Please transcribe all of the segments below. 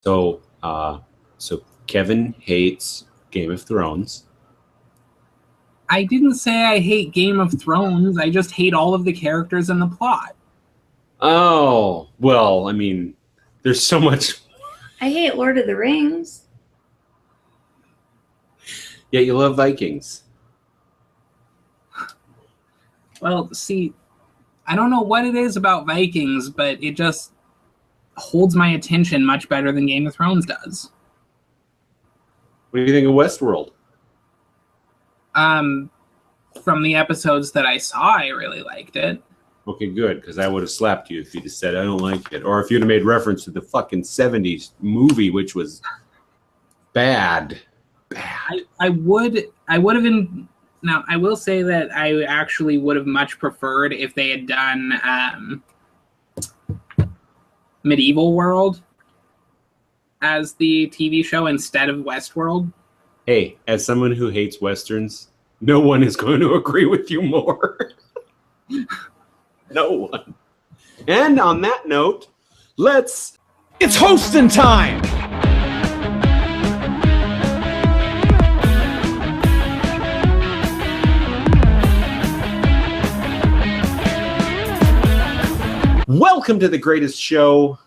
So, so Kevin hates Game of Thrones. I didn't say I hate Game of Thrones. I just hate all of the characters and the plot. Oh, well, I mean, there's so much. I hate Lord of the Rings. Yeah, you love Vikings. Well, see, I don't know what it is about Vikings, but it just holds my attention much better than Game of Thrones does. What do you think of Westworld? From the episodes that I saw, I really liked it. Okay, good, because I would have slapped you if you'd have said I don't like it, or if you'd have made reference to the fucking 70s movie, which was bad. I would have been. Now, I will say that I actually would have much preferred if they had done Medieval World as the TV show instead of Westworld. Hey, as someone who hates Westerns, no one is going to agree with you more. No one. And on that note, it's hosting time! Welcome to the greatest show.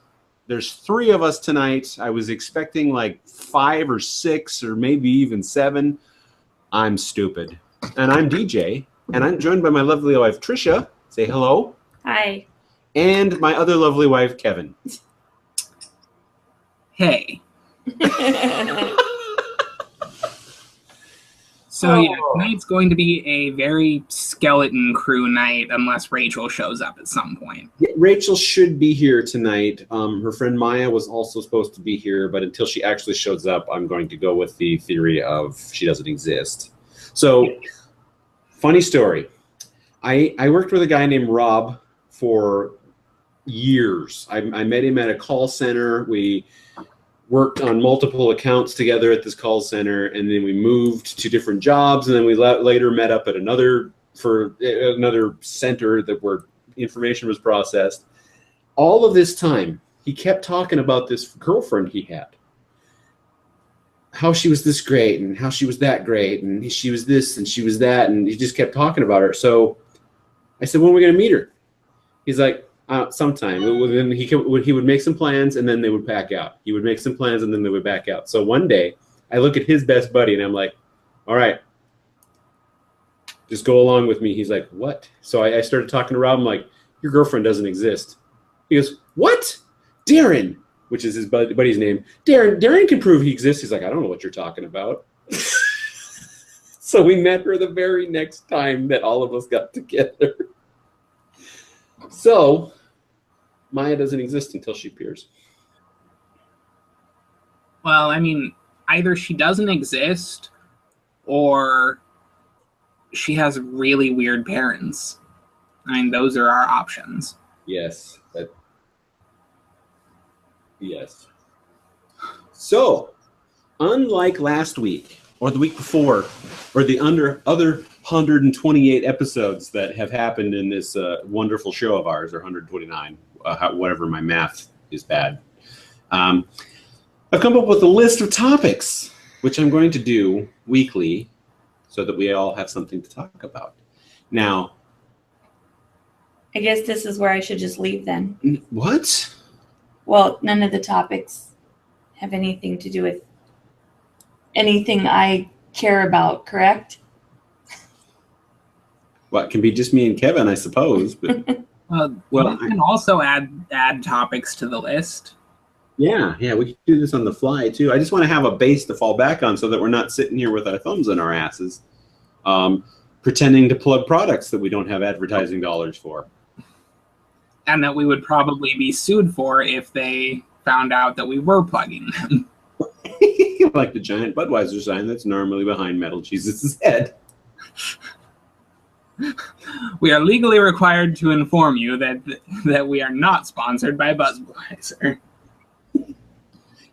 There's 3 of us tonight. I was expecting like 5 or 6 or maybe even 7. I'm stupid. And I'm DJ. And I'm joined by my lovely wife, Tricia. Say hello. Hi. And my other lovely wife, Kevin. Hey. So yeah, tonight's going to be a very skeleton crew night unless Rachel shows up at some point. Rachel should be here tonight. Her friend Maya was also supposed to be here, but until she actually shows up, I'm going to go with the theory of she doesn't exist. So, funny story. I worked with a guy named Rob for years. I met him at a call center. We worked on multiple accounts together at this call center, and then we moved to different jobs, and then we later met up at another center where information was processed. All of this time, he kept talking about this girlfriend he had. How she was this great, and how she was that great, and she was this, and she was that, and he just kept talking about her. So I said, when are we going to meet her? He's like, sometime. Then he would make some plans, and then they would back out. He would make some plans, and then they would back out. So one day, I look at his best buddy, and I'm like, all right, just go along with me. He's like, what? So I started talking to Rob. I'm like, your girlfriend doesn't exist. He goes, what? Darren, which is his buddy's name. Darren can prove he exists. He's like, I don't know what you're talking about. So we met her the very next time that all of us got together. So Maya doesn't exist until she appears. Well, I mean, either she doesn't exist or she has really weird parents. I mean, those are our options. Yes. Yes. So, unlike last week or the week before or the other 128 episodes that have happened in this wonderful show of ours, or 129, whatever, my math is bad. I've come up with a list of topics, which I'm going to do weekly so that we all have something to talk about. Now, I guess this is where I should just leave then. What? Well, none of the topics have anything to do with anything I care about, correct? Well, it can be just me and Kevin, I suppose. But you can also add topics to the list. Yeah, we can do this on the fly too. I just want to have a base to fall back on so that we're not sitting here with our thumbs in our asses, pretending to plug products that we don't have advertising dollars for. And that we would probably be sued for if they found out that we were plugging them. Like the giant Budweiser sign that's normally behind Metal Jesus' head. We are legally required to inform you that we are not sponsored by Budweiser.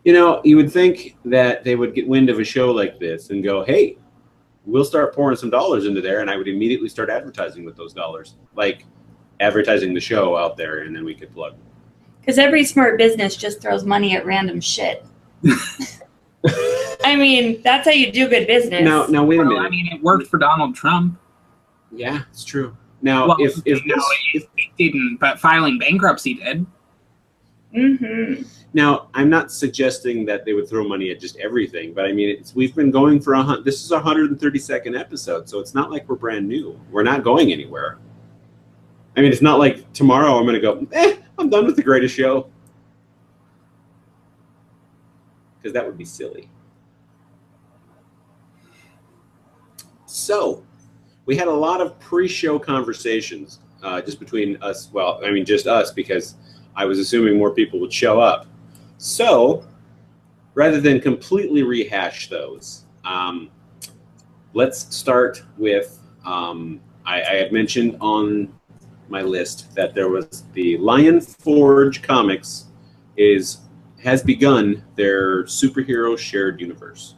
You know, you would think that they would get wind of a show like this and go, hey, we'll start pouring some dollars into there, and I would immediately start advertising with those dollars. Like advertising the show out there, and then we could plug. Because every smart business just throws money at random shit. I mean, that's how you do good business. Now wait a minute. I mean, it worked for Donald Trump. Yeah, it's true. Now, Well, if it didn't, but filing bankruptcy did. Mm-hmm. Now, I'm not suggesting that they would throw money at just everything, but I mean, we've been going for this is our 132nd episode, so it's not like we're brand new. We're not going anywhere. I mean, it's not like tomorrow I'm going to go, I'm done with The Greatest Show. Because that would be silly. So, we had a lot of pre-show conversations just between us. Well, I mean, just us, because I was assuming more people would show up. So, rather than completely rehash those, let's start with, I had mentioned on my list that there was the Lion Forge Comics has begun their superhero shared universe.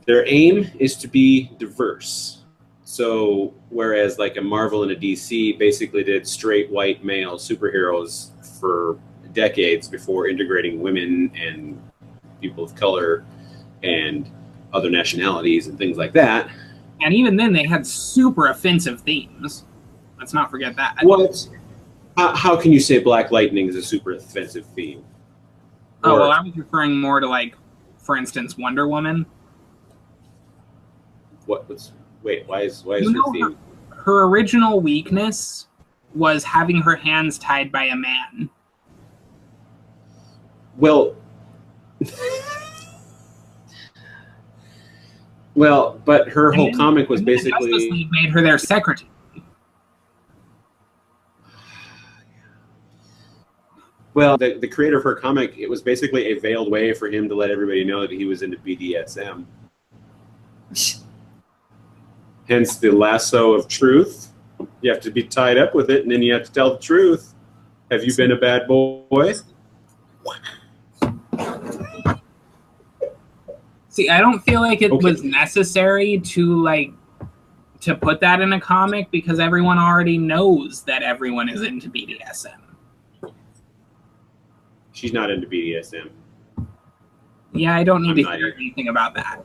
Their aim is to be diverse. So whereas like a Marvel and a DC basically did straight white male superheroes for decades before integrating women and people of color and other nationalities and things like that. And even then, they had super offensive themes. Let's not forget that. What? How can you say Black Lightning is a super offensive theme? Oh, well, I was referring more to, like, for instance, Wonder Woman. Wait, why is her theme? Her original weakness was having her hands tied by a man. Well, but her whole comic was basically... The Justice League made her their secretary. Well, the creator of her comic, it was basically a veiled way for him to let everybody know that he was into BDSM. Hence the lasso of truth. You have to be tied up with it, and then you have to tell the truth. Have you been a bad boy? See, I don't feel like it was necessary to put that in a comic because everyone already knows that everyone is into BDSM. She's not into BDSM. Yeah, I don't need to hear anything about that.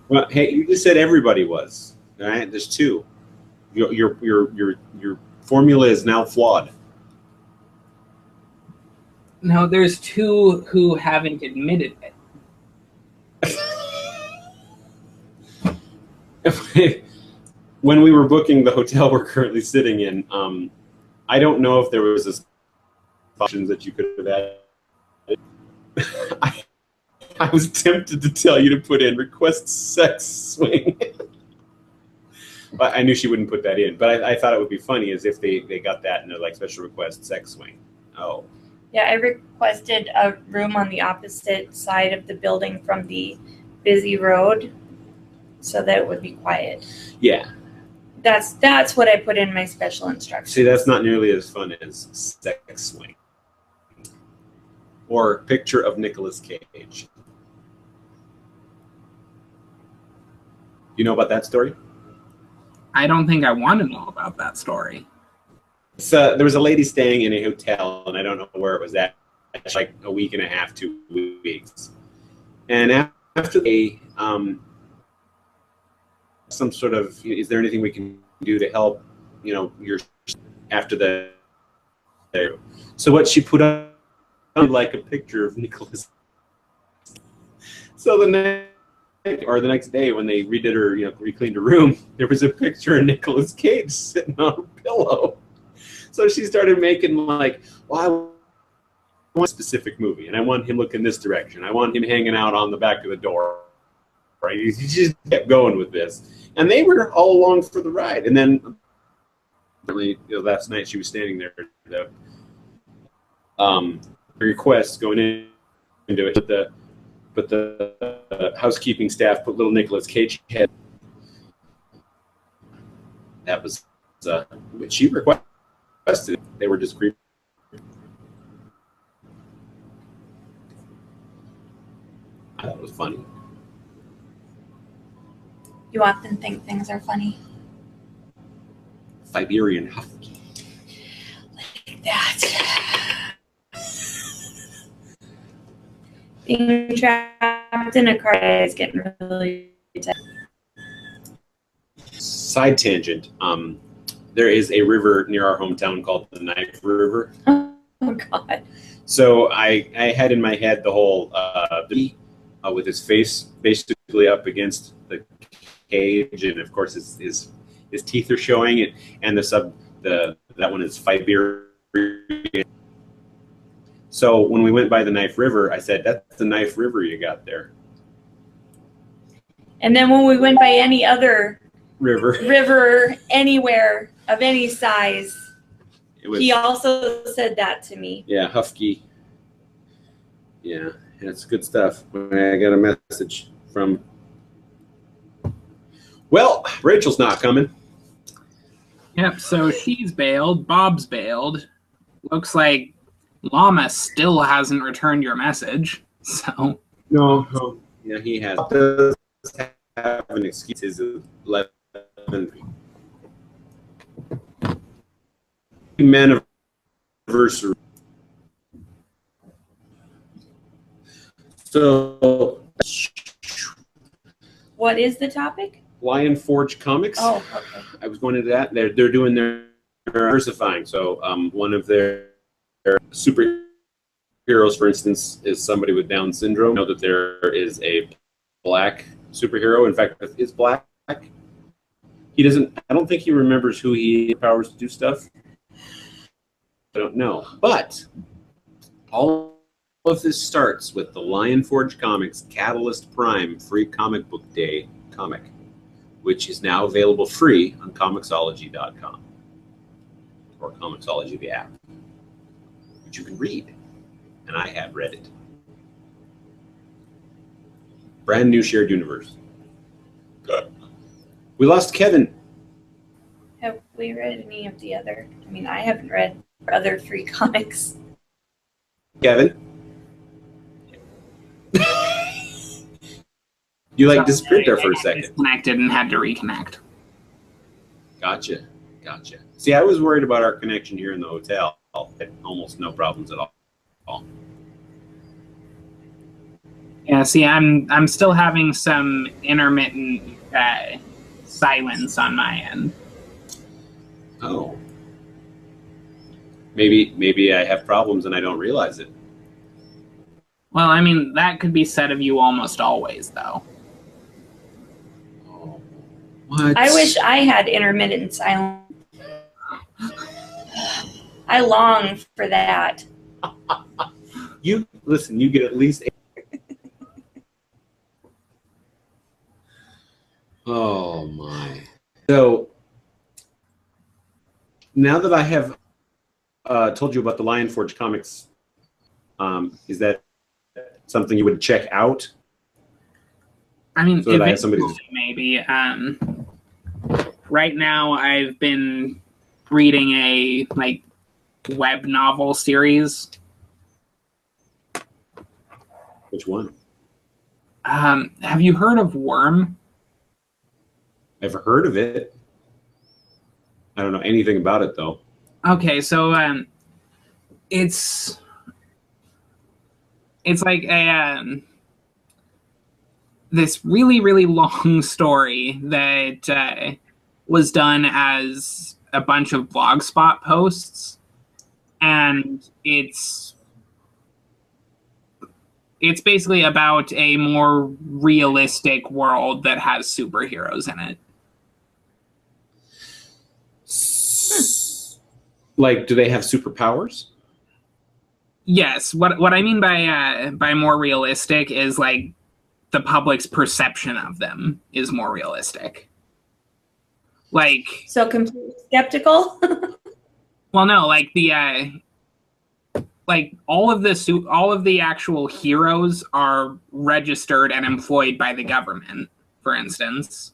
Well, hey, you just said everybody was. All right, there's two. Your formula is now flawed. No, there's two who haven't admitted it. When we were booking the hotel we're currently sitting in, I don't know if there was a options that you could have added. I was tempted to tell you to put in request sex swing. But I knew she wouldn't put that in. But I thought it would be funny as if they got that in their like special request sex swing. Oh. Yeah, I requested a room on the opposite side of the building from the busy road so that it would be quiet. Yeah. That's what I put in my special instructions. See, that's not nearly as fun as sex swing. Or picture of Nicolas Cage. You know about that story? I don't think I want to know about that story. So there was a lady staying in a hotel, and I don't know where it was at. It's like a week and a half, 2 weeks. And after some sort of, is there anything we can do to help, your after the. So what she put up like a picture of Nicholas. So the next day when they redid her, recleaned her room, there was a picture of Nicolas Cage sitting on her pillow. So she started making I want a specific movie, and I want him looking this direction. I want him hanging out on the back of the door. Right? He just kept going with this, and they were all along for the ride. And then, last night she was standing there. The requests going into it, but the housekeeping staff put little Nicolas Cage head. That was what she requested. They were just creepy. I thought it was funny. You often think things are funny. Siberian husky. Like that. Being trapped in a car is getting really tough. Side tangent. There is a river near our hometown called the Knife River. Oh God. So I had in my head the whole with his face basically up against the cage, and of course his teeth are showing it, and that one is Fiberian. So when we went by the Knife River, I said, "That's the Knife River you got there." And then when we went by any other river anywhere of any size, he also said that to me. Yeah, Hufke. Yeah, it's good stuff. I got a message from. Well, Rachel's not coming. Yep, so she's bailed. Bob's bailed. Looks like Llama still hasn't returned your message. So no. Yeah, he has. Does have an excuse. His 11th anniversary. So, what is the topic? Lion Forge Comics. Oh, okay. I was going into that. They're doing their diversifying. So, one of their superheroes, for instance, is somebody with Down syndrome. I know that there is a black superhero. In fact, it's black. He doesn't. I don't think he remembers who he has powers to do stuff. I don't know, but all of this starts with the Lion Forge Comics Catalyst Prime Free Comic Book Day comic, which is now available free on Comixology.com or Comixology the app, which you can read, and I have read it. Brand new shared universe. We lost Kevin. Have we read any of the other? I mean, I haven't read other free comics. Kevin? You disappeared there for a second. Disconnected and had to reconnect. Gotcha. See, I was worried about our connection here in the hotel. Had almost no problems at all. Yeah, see, I'm still having some intermittent silence on my end. Oh. Maybe I have problems and I don't realize it. Well, I mean, that could be said of you almost always, though. Oh. What? I wish I had intermittent silence. I long for that. You get at least. Oh my. So now that I have told you about the Lion Forge Comics, is that something you would check out? I mean, so that I have somebody maybe. Right now, I've been reading a web novel series. Which one? Have you heard of Worm? I've heard of it. I don't know anything about it though. Okay, so it's like a this really, really long story that was done as a bunch of Blogspot posts, and it's basically about a more realistic world that has superheroes in it. Do they have superpowers? Yes. What I mean by more realistic is the public's perception of them is more realistic. So completely skeptical? Well, no, all of the actual heroes are registered and employed by the government, for instance.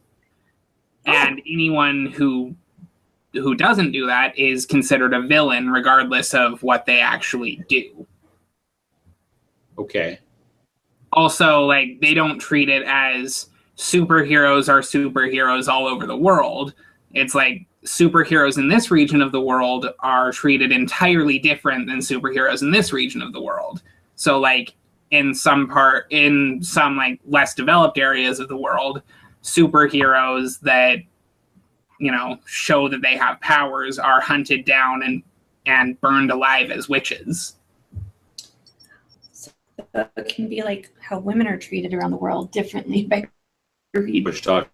And anyone who doesn't do that is considered a villain regardless of what they actually do. Okay. Also, they don't treat it as superheroes are superheroes all over the world. It's superheroes in this region of the world are treated entirely different than superheroes in this region of the world. So, in some like less developed areas of the world, superheroes that, you know, show that they have powers are hunted down and burned alive as witches. So it can be like how women are treated around the world differently by Much talking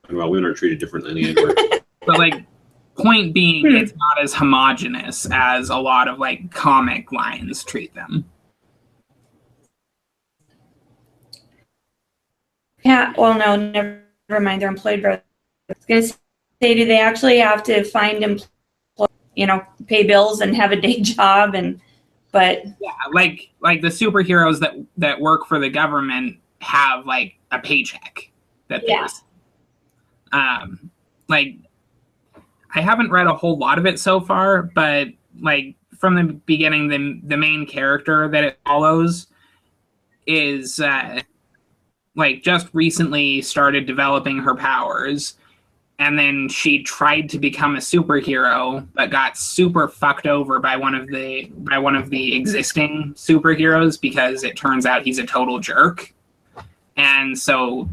about women are treated differently anywhere. But like, point being, it's not as homogenous as a lot of like comic lines treat them. Yeah, well, no, never mind. They're employed. I was going to say, do they actually have to find you know, pay bills and have a day job? But yeah, like the superheroes that work for the government have like a paycheck that they receive. Like, I haven't read a whole lot of it so far, but like from the beginning, the main character that it follows is like just recently started developing her powers, and then she tried to become a superhero but got super fucked over by one of the existing superheroes, because it turns out he's a total jerk. And so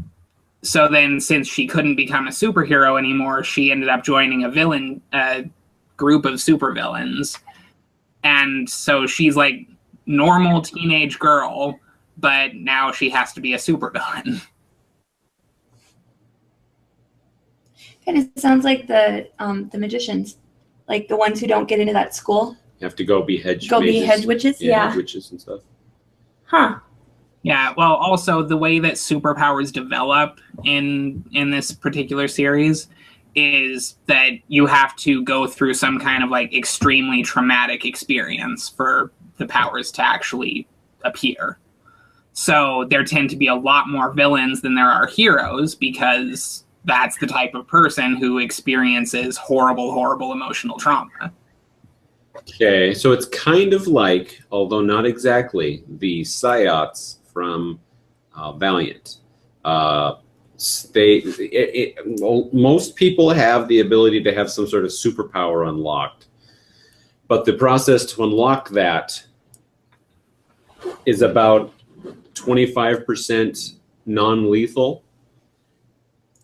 then, since she couldn't become a superhero anymore, she ended up joining a group of supervillains. And so she's like normal teenage girl, but now she has to be a supervillain. kind of sounds like the magicians, like the ones who don't get into that school. You have to go be hedge witches. Yeah. Hedge witches and stuff. Huh. Yeah, well, also the way that superpowers develop in this particular series is that you have to go through some kind of like extremely traumatic experience for the powers to actually appear. So there tend to be a lot more villains than there are heroes, because that's the type of person who experiences horrible, horrible emotional trauma. Okay, so it's kind of like, although not exactly, the Psyots from Valiant. Most people have the ability to have some sort of superpower unlocked, but the process to unlock that is about 25% non-lethal,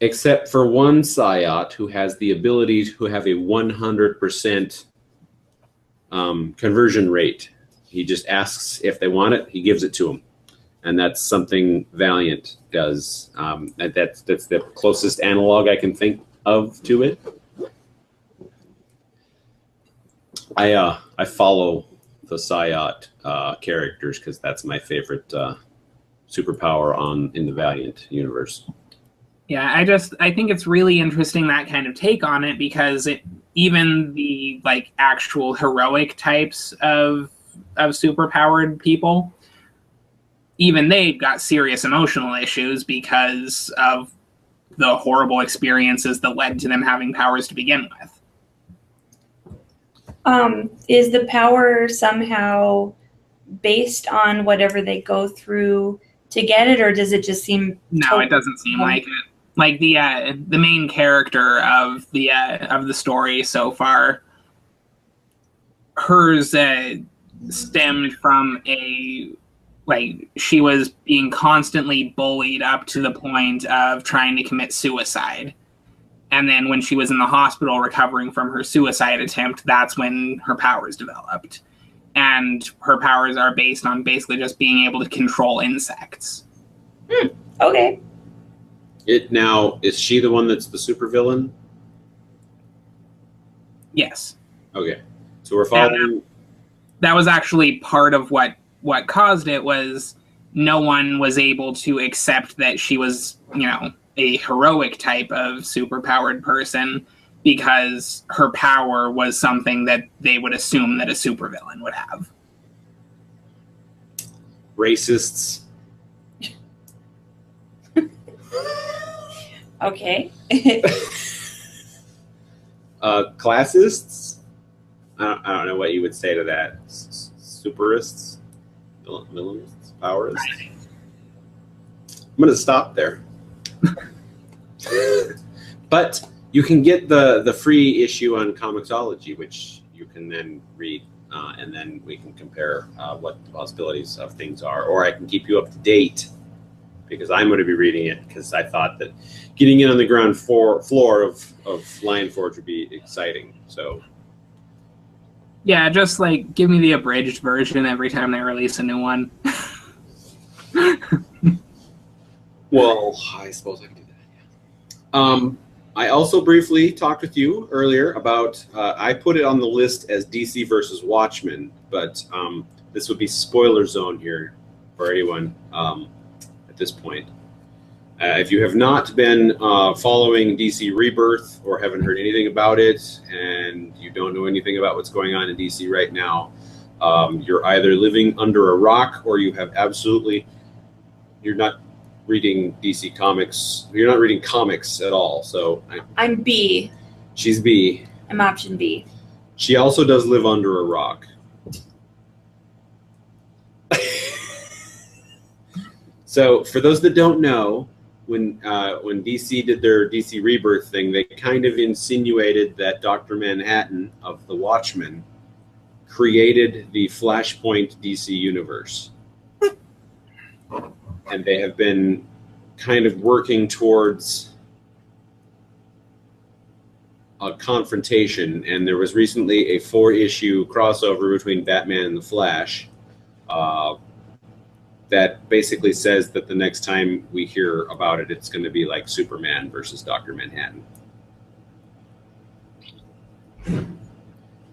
except for one Psyot who has the ability to have a 100% conversion rate. He just asks if they want it, he gives it to them. And that's something Valiant does. That's the closest analog I can think of to it. I follow the Psyot characters because that's my favorite superpower in the Valiant universe. Yeah, I think it's really interesting, that kind of take on it, because even the like actual heroic types of superpowered people, even they've got serious emotional issues because of the horrible experiences that led to them having powers to begin with. Is the power somehow based on whatever they go through to get it, or does it just seem? No, it doesn't seem like it. Like the main character of the story so far, hers stemmed from she was being constantly bullied up to the point of trying to commit suicide. And then when she was in the hospital recovering from her suicide attempt, that's when her powers developed. And her powers are based on basically just being able to control insects. Okay. Now, is she the one that's the supervillain? Yes. Okay. So we're following... That was actually part of what caused it. Was no one was able to accept that she was, a heroic type of superpowered person, because her power was something that they would assume that a supervillain would have. Racists. Okay. Classists? I don't know what you would say to that. Superists? Villainists? Powerists? I'm going to stop there. But you can get the free issue on Comixology, which you can then read and then we can compare what the possibilities of things are, or I can keep you up to date because I'm going to be reading it because I thought that getting in on the ground floor of Lion Forge would be exciting. So yeah, just like give me the abridged version every time they release a new one. Well, I suppose I can do that. Yeah. I also briefly talked with you earlier about, I put it on the list as DC versus Watchmen, but this would be spoiler zone here for anyone at this point. If you have not been following DC Rebirth or haven't heard anything about it and you don't know anything about what's going on in DC right now, you're either living under a rock or you have you're not reading DC comics. You're not reading comics at all. So I'm B. She's B. I'm option B. She also does live under a rock. So for those that don't know, when DC did their DC Rebirth thing, they kind of insinuated that Dr. Manhattan of the Watchmen created the Flashpoint DC universe. And they have been kind of working towards a confrontation. And there was recently a 4-issue crossover between Batman and the Flash that basically says that the next time we hear about it, it's going to be like Superman versus Dr. Manhattan.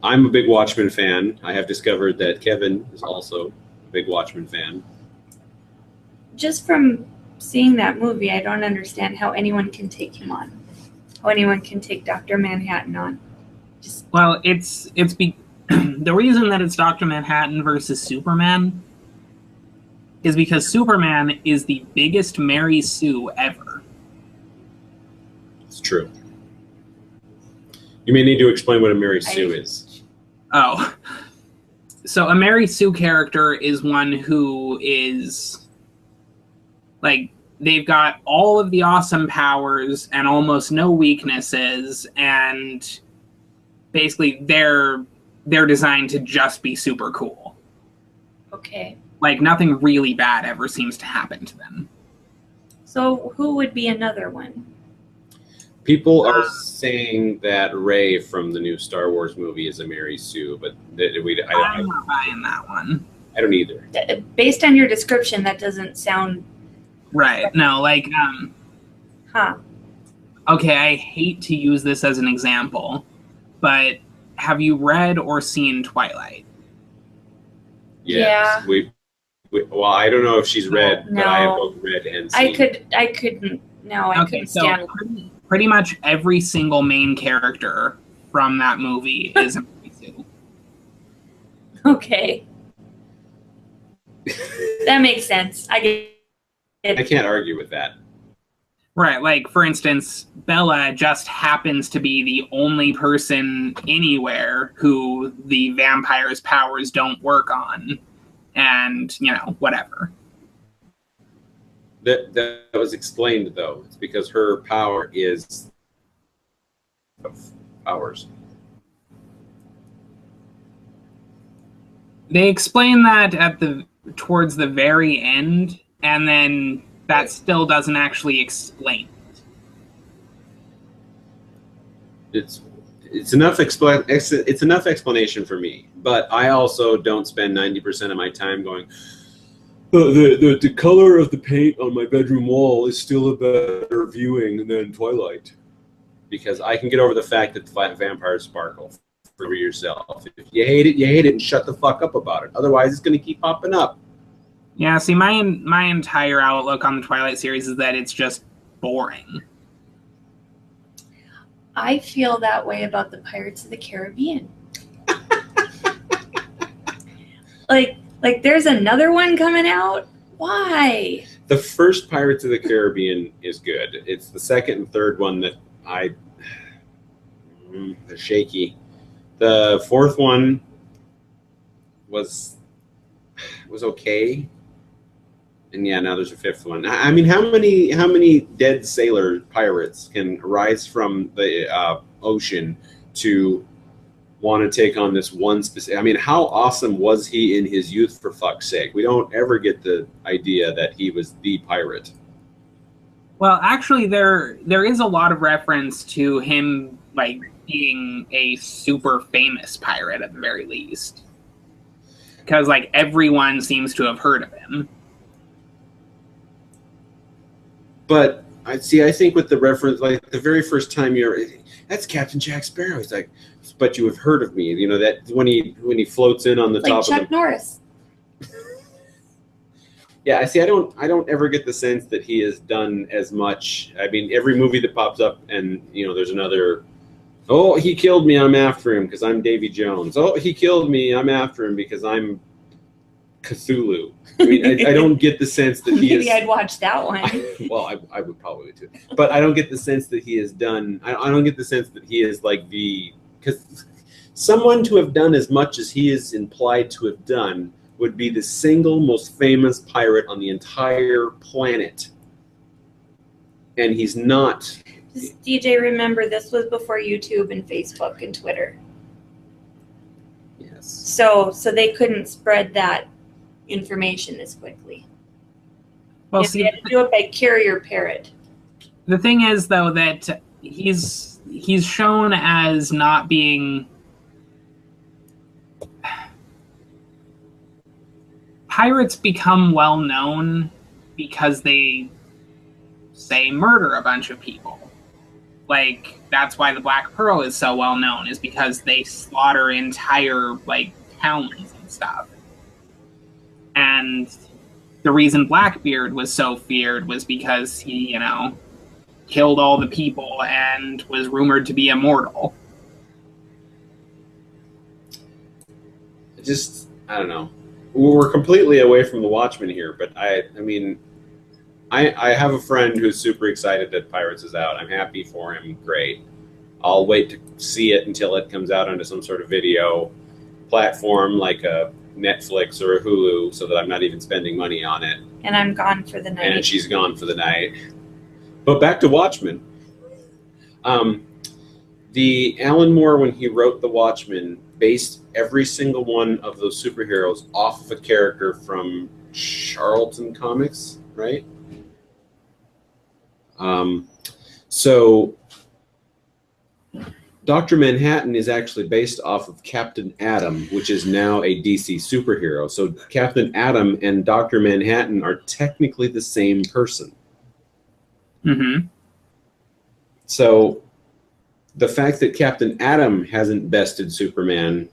I'm a big Watchmen fan. I have discovered that Kevin is also a big Watchmen fan. Just from seeing that movie, I don't understand how anyone can take him on. How anyone can take Dr. Manhattan on. Well, the reason that it's Dr. Manhattan versus Superman is because Superman is the biggest Mary Sue ever. It's true. You may need to explain what a Mary Sue is. Oh. So a Mary Sue character is one who is... like, they've got all of the awesome powers and almost no weaknesses, and basically they're designed to just be super cool. Okay. Like, nothing really bad ever seems to happen to them. So who would be another one? People are saying that Rey from the new Star Wars movie is a Mary Sue, but I'm not buying that one. I don't either. Based on your description, that doesn't sound... Right. No, like, Huh. okay, I hate to use this as an example, but have you read or seen Twilight? Yes, yeah. Well, I don't know if she's read, no. But I have both read and seen. I couldn't stand it. Pretty much every single main character from that movie is a Mary Sue. Okay. That makes sense. I get it. I can't argue with that. Right, like, for instance, Bella just happens to be the only person anywhere who the vampire's powers don't work on. And, whatever. That was explained, though. It's because her power is of powers. They explain that towards the very end, and then that still doesn't actually explain it. It's enough it's enough explanation for me, but I also don't spend 90% of my time going, the color of the paint on my bedroom wall is still a better viewing than Twilight, because I can get over the fact that the vampires sparkle for yourself. If you hate it, and shut the fuck up about it. Otherwise, it's going to keep popping up. Yeah, see, my entire outlook on the Twilight series is that it's just boring. I feel that way about the Pirates of the Caribbean. like there's another one coming out? Why? The first Pirates of the Caribbean is good. It's the second and third one that they're shaky. The fourth one was okay. And yeah, now there's a fifth one. I mean, how many dead sailor pirates can rise from the ocean to want to take on this one specific. I mean, how awesome was he in his youth, for fuck's sake? We don't ever get the idea that he was the pirate. Well, actually, there is a lot of reference to him like being a super famous pirate at the very least, because like everyone seems to have heard of him. But I think with the reference, like the very first time that's Captain Jack Sparrow. He's like, but you have heard of me. You know that when he floats in on the top Chuck of the Norris. Yeah, I don't ever get the sense that he has done as much. I mean, every movie that pops up and, there's another, oh, he killed me, I'm after him because I'm Davy Jones. Oh, he killed me, I'm after him because I'm Cthulhu. I mean, I don't get the sense that he is... Maybe I'd watch that one. Well, I would probably too. But I don't get the sense that he has done... I don't get the sense that he is like the... Because someone to have done as much as he is implied to have done would be the single most famous pirate on the entire planet. And he's not. Just, DJ, remember, this was before YouTube and Facebook and Twitter. Yes. So they couldn't spread that information as quickly. Well, they had to do it by carrier parrot. The thing is, though, that he's shown as not being... Pirates become well known because they say murder a bunch of people. Like, that's why the Black Pearl is so well known, is because they slaughter entire, like, towns and stuff. And the reason Blackbeard was so feared was because he, killed all the people and was rumored to be immortal. I don't know. We're completely away from the Watchmen here, but I have a friend who's super excited that Pirates is out. I'm happy for him. Great. I'll wait to see it until it comes out onto some sort of video platform like a Netflix or a Hulu, so that I'm not even spending money on it. And I'm gone for the night. And she's gone for the night. But back to Watchmen. The Alan Moore, when he wrote The Watchmen, based every single one of those superheroes off of a character from Charlton Comics, right? So Dr. Manhattan is actually based off of Captain Atom, which is now a DC superhero. So Captain Atom and Dr. Manhattan are technically the same person. Mm-hmm. So the fact that Captain Atom hasn't bested Superman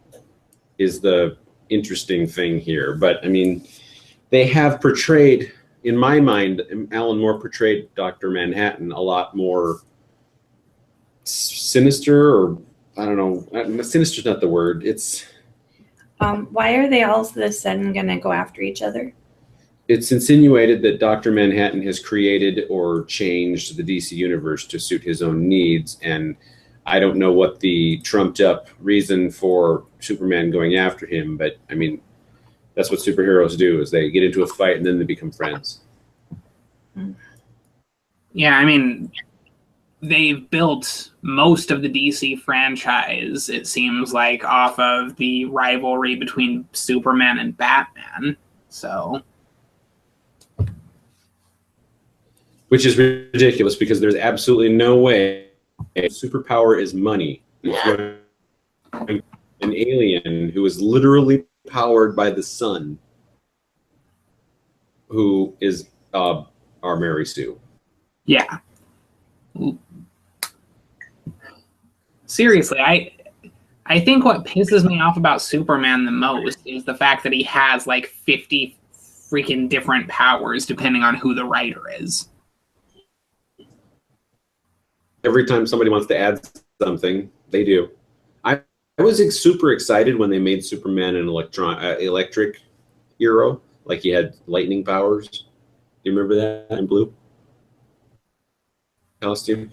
is the interesting thing here. But, I mean, they have portrayed, in my mind, Alan Moore portrayed Dr. Manhattan a lot more sinister, or, I don't know, sinister's not the word. It's... why are they all of a sudden going to go after each other? It's insinuated that Dr. Manhattan has created or changed the DC universe to suit his own needs, and I don't know what the trumped up reason for Superman going after him, but I mean, that's what superheroes do, is they get into a fight and then they become friends. Yeah, I mean, they've built most of the DC franchise, it seems like, off of the rivalry between Superman and Batman. So, which is ridiculous, because there's absolutely no way superpower is money. An alien who is literally powered by the sun, who is our Mary Sue. Yeah. Seriously, I think what pisses me off about Superman the most is the fact that he has like 50 freaking different powers depending on who the writer is. Every time somebody wants to add something, they do. I was super excited when they made Superman an electric hero, like he had lightning powers. Do you remember that in blue costume?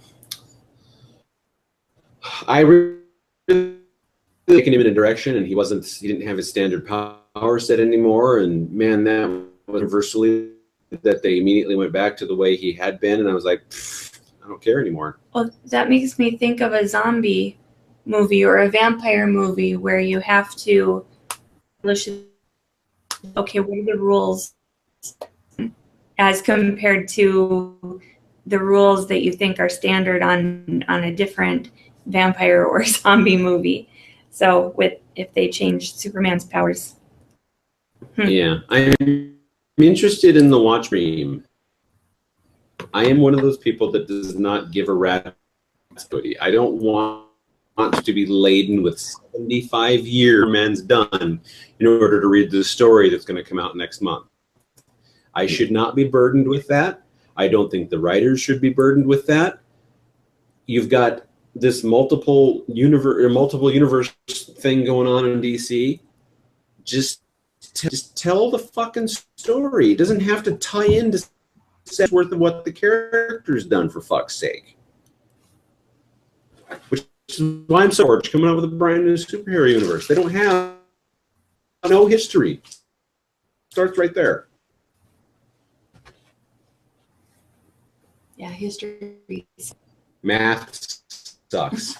I really taken him in a direction, and he didn't have his standard power set anymore. And man, that was universally that they immediately went back to the way he had been, and I was like, I don't care anymore. Well, that makes me think of a zombie movie or a vampire movie where you have to okay, what are the rules as compared to the rules that you think are standard on a different vampire or zombie movie. So if they change Superman's powers. Yeah, I'm interested in the Watchmen. I am one of those people that does not give a rat's booty. I don't want to be laden with 75 year man's done in order to read the story that's going to come out next month. I should not be burdened with that. I don't think the writers should be burdened with that. You've got this multiple universe thing going on in DC. Just tell the fucking story. It doesn't have to tie into set worth of what the character's done, for fuck's sake. Which is why I'm so urged coming up with a brand new superhero universe. They don't have no history. Starts right there. Yeah, history. Math sucks.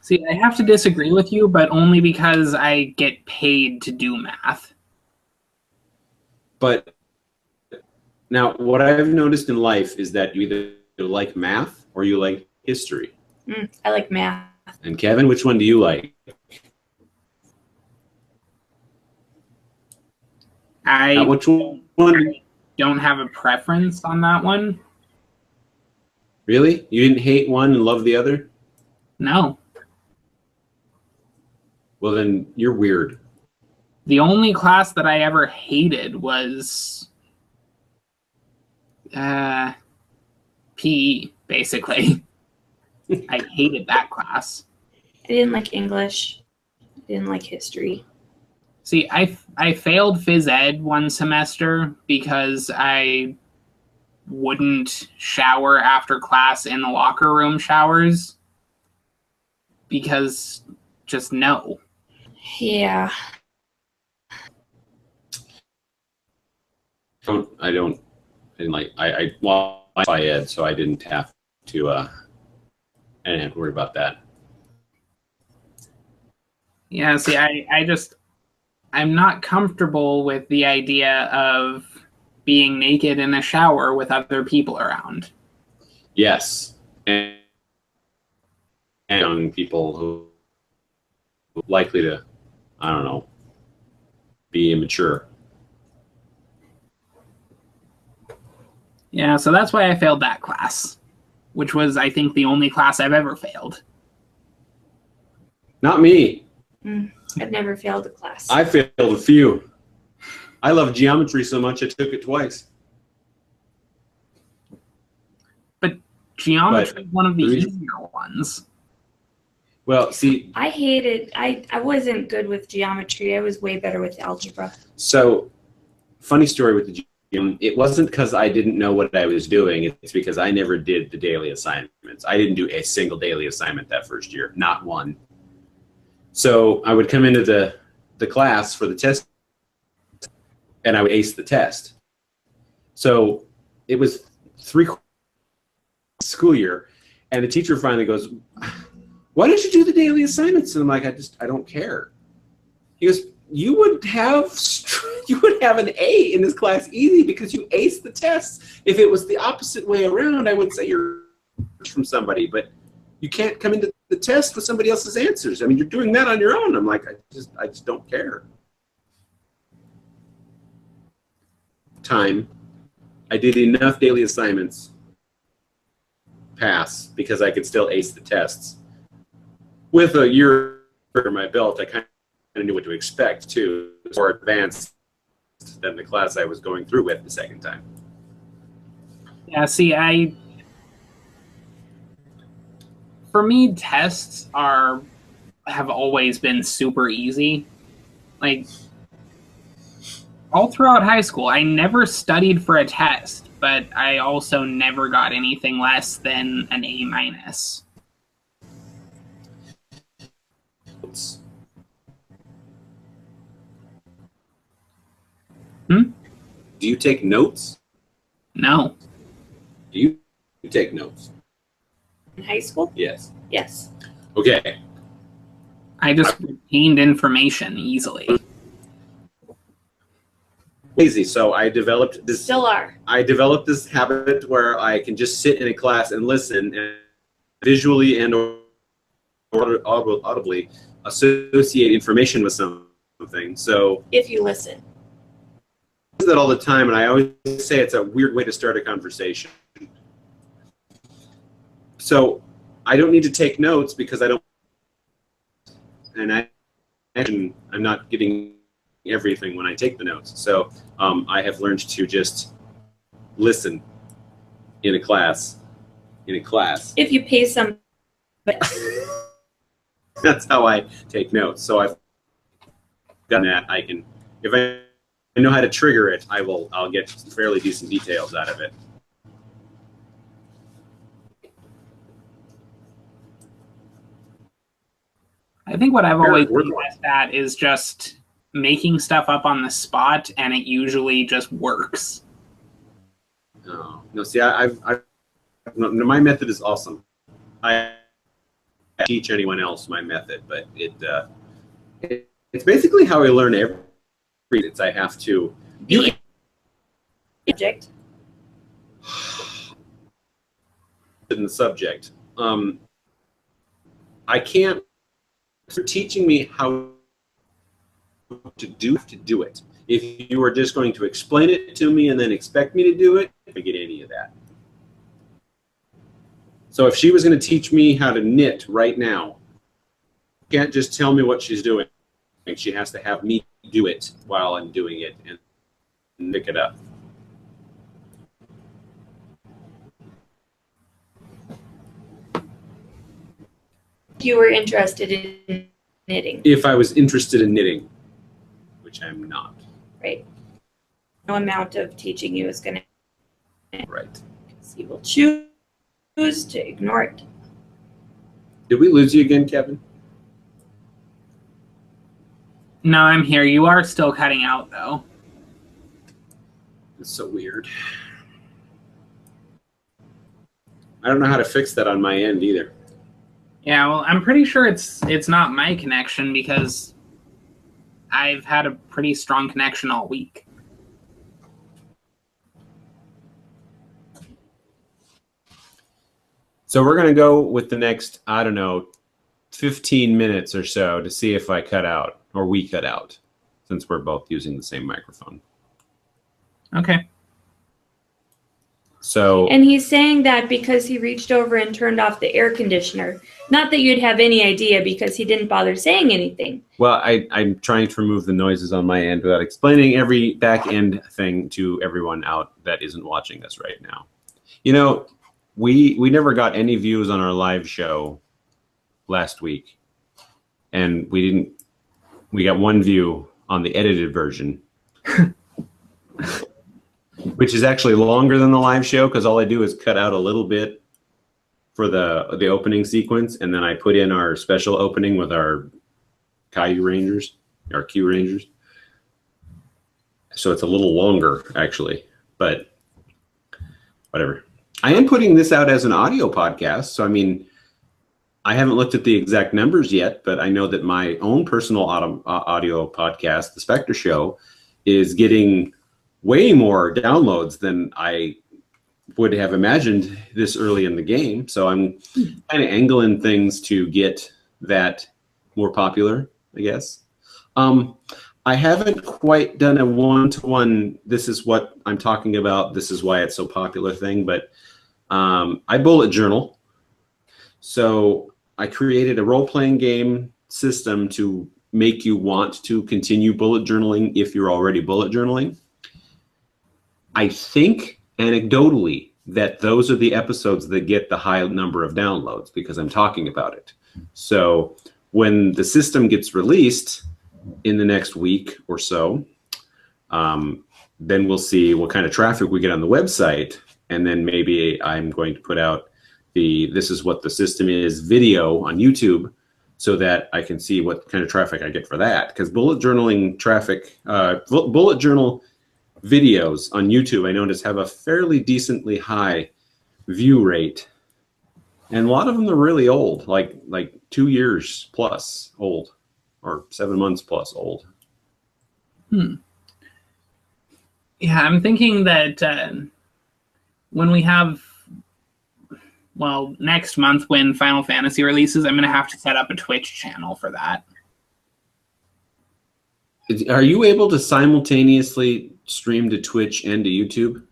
See, I have to disagree with you, but only because I get paid to do math. But now, what I've noticed in life is that you either like math or you like history. I like math. And Kevin, which one do you like? Which one? I don't have a preference on that one. Really? You didn't hate one and love the other? No. Well, then you're weird. The only class that I ever hated was PE, basically. I hated that class. I didn't like English. I didn't like history. See, I failed phys ed one semester because I wouldn't shower after class in the locker room showers. Because just no. Yeah. I didn't like I ed, so I didn't have to I didn't have to worry about that. Yeah, see, I'm not comfortable with the idea of being naked in a shower with other people around. Yes. And young people who are likely to, I don't know, be immature. Yeah, so that's why I failed that class, which was, I think, the only class I've ever failed. Not me. I've never failed a class. I failed a few. I love geometry so much I took it twice. But geometry is one of the easier ones. Well, see, I wasn't good with geometry. I was way better with algebra. So, funny story with the geometry. It wasn't because I didn't know what I was doing. It's because I never did the daily assignments. I didn't do a single daily assignment that first year, not one. So I would come into the class for the test, and I would ace the test. So it was 3 school year, and the teacher finally goes, "Why don't you do the daily assignments?" And I'm like, I don't care. He goes, you would have an A in this class easy because you aced the tests. If it was the opposite way around, I would say you're from somebody, but you can't come into the test with somebody else's answers. I mean, you're doing that on your own. I'm like, I just don't care. Time. I did enough daily assignments pass because I could still ace the tests. With a year under my belt, I kind of knew what to expect too. It was more advanced than the class I was going through with the second time. Yeah, see, for me, tests have always been super easy. Like, all throughout high school, I never studied for a test, but I also never got anything less than an A-. Do you take notes? No. Do you take notes? high school? Yes. Yes. Okay. I just retained information easily. Easy. So I developed this. Still are. I developed this habit where I can just sit in a class and listen and visually and audibly associate information with something. So If you listen. I do that all the time, and I always say it's a weird way to start a conversation. So I don't need to take notes because I don't, and I'm not getting everything when I take the notes. So I have learned to just listen in a class. If you pay some. That's how I take notes. So I've done that. I can, if I know how to trigger it, I'll get fairly decent details out of it. I think what I've always been best at is just making stuff up on the spot, and it usually just works. No, see, my method is awesome. I teach anyone else my method, but it's basically how I learn everything. I have to. Subject. In the subject, I can't. You're teaching me how to do it. If you were just going to explain it to me and then expect me to do it, I don't get any of that. So if she was going to teach me how to knit right now, she can't just tell me what she's doing. She has to have me do it while I'm doing it and pick it up. You were interested in knitting. If I was interested in knitting, which I'm not. Right. No amount of teaching you is going to. Right. Because you will choose to ignore it. Did we lose you again, Kevin? No, I'm here. You are still cutting out, though. It's so weird. I don't know how to fix that on my end either. Yeah, well, I'm pretty sure it's not my connection because I've had a pretty strong connection all week. So we're going to go with the next, I don't know, 15 minutes or so to see if I cut out or we cut out, since we're both using the same microphone. Okay. So. And he's saying that because he reached over and turned off the air conditioner. Not that you'd have any idea because he didn't bother saying anything. Well, I'm trying to remove the noises on my end without explaining every back end thing to everyone out that isn't watching us right now. You know, we never got any views on our live show last week. And we got one view on the edited version. Which is actually longer than the live show because all I do is cut out a little bit for the opening sequence, and then I put in our special opening with our Caillou Rangers, our Q Rangers. So it's a little longer, actually, but whatever. I am putting this out as an audio podcast, so I mean, I haven't looked at the exact numbers yet, but I know that my own personal audio podcast, The Spectre Show, is getting way more downloads than I would have imagined this early in the game. So I'm kind of angling things to get that more popular, I guess. I haven't quite done a one-to-one, this is what I'm talking about, this is why it's so popular thing, but I bullet journal. So I created a role-playing game system to make you want to continue bullet journaling if you're already bullet journaling. I think anecdotally that those are the episodes that get the high number of downloads because I'm talking about it. So when the system gets released in the next week or so, then we'll see what kind of traffic we get on the website. And then maybe I'm going to put out this is what the system is video on YouTube so that I can see what kind of traffic I get for that. Because bullet journaling traffic, bullet journal videos on YouTube, I notice, have a fairly decently high view rate. And a lot of them are really old, like 2 years plus old, or 7 months plus old. Yeah, I'm thinking that when we have, well, next month when Final Fantasy releases, I'm going to have to set up a Twitch channel for that. Are you able to simultaneously stream to Twitch and to YouTube?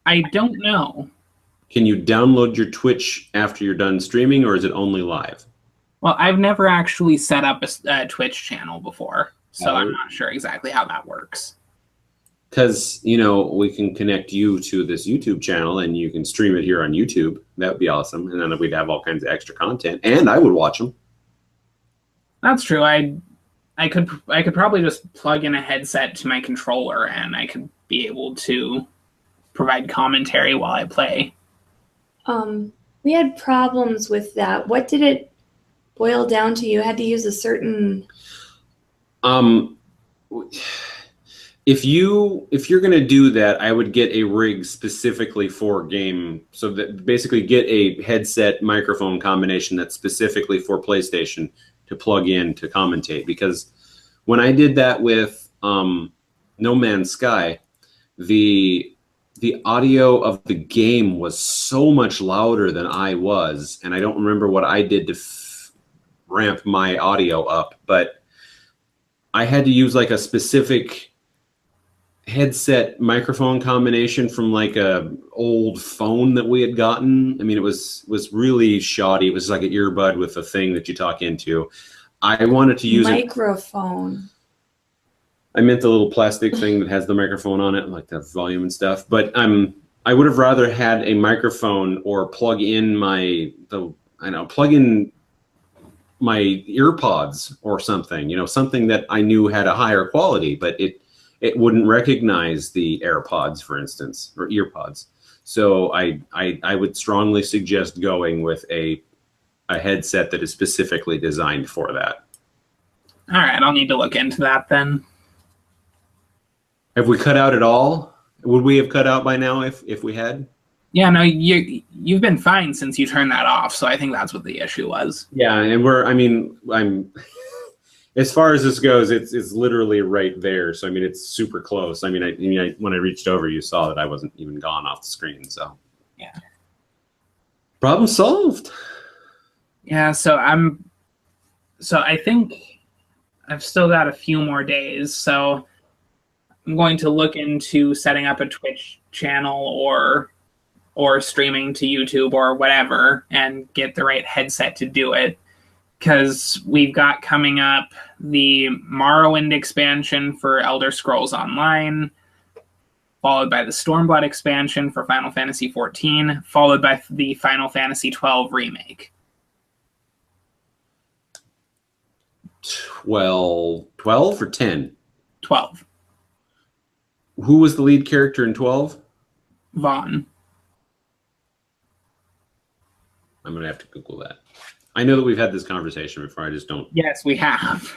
I don't know. Can you download your Twitch after you're done streaming, or is it only live? Well, I've never actually set up a Twitch channel before, so I'm not sure exactly how that works. Because, you know, we can connect you to this YouTube channel and you can stream it here on YouTube. That would be awesome. And then we'd have all kinds of extra content, and I would watch them. That's true. I could probably just plug in a headset to my controller and I could be able to provide commentary while I play. We had problems with that. What did it boil down to? You had to use a certain... If you're going to do that, I would get a rig specifically for game. So that basically get a headset microphone combination that's specifically for PlayStation to plug in to commentate. Because when I did that with No Man's Sky, the audio of the game was so much louder than I was, and I don't remember what I did to ramp my audio up, but I had to use like a specific headset microphone combination from like a old phone that we had gotten. I mean, it was really shoddy. It was like an earbud with a thing that you talk into. I wanted to use microphone. I meant the little plastic thing that has the microphone on it, like the volume and stuff. But I would have rather had a microphone or plug in my earpods or something, you know, something that I knew had a higher quality, but it wouldn't recognize the AirPods, for instance, or earpods. So I would strongly suggest going with a headset that is specifically designed for that. All right, I'll need to look into that then. Have we cut out at all? Would we have cut out by now if we had? Yeah, no, you've been fine since you turned that off, so I think that's what the issue was. Yeah, and I'm as far as this goes, it's literally right there. So I mean, it's super close. I mean, when I reached over, you saw that I wasn't even gone off the screen. So yeah, problem solved. Yeah, so I think I've still got a few more days. So I'm going to look into setting up a Twitch channel or streaming to YouTube or whatever, and get the right headset to do it. Because we've got coming up the Morrowind expansion for Elder Scrolls Online, followed by the Stormblood expansion for Final Fantasy XIV, followed by the Final Fantasy XII remake. 12 or 10? 12. Who was the lead character in 12? Vaughn. I'm going to have to Google that. I know that we've had this conversation before. I just don't. Yes, we have.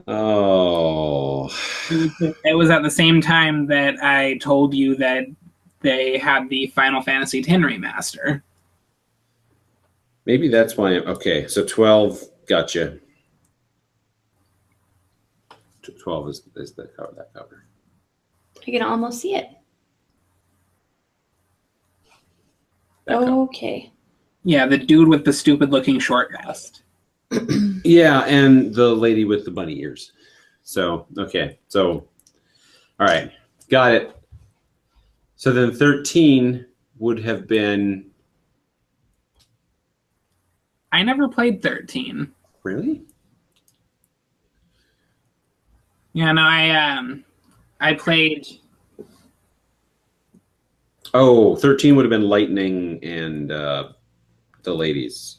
Oh. It was at the same time that I told you that they had the Final Fantasy X remaster. Maybe that's why. Okay, so 12. Gotcha. 12 is the cover. That cover. I can almost see it. Okay. Yeah, the dude with the stupid-looking short vest. Yeah, and the lady with the bunny ears. So, okay. So, all right. Got it. So then 13 would have been... I never played 13. Really? Yeah, no, I played... Oh, 13 would have been Lightning and the ladies.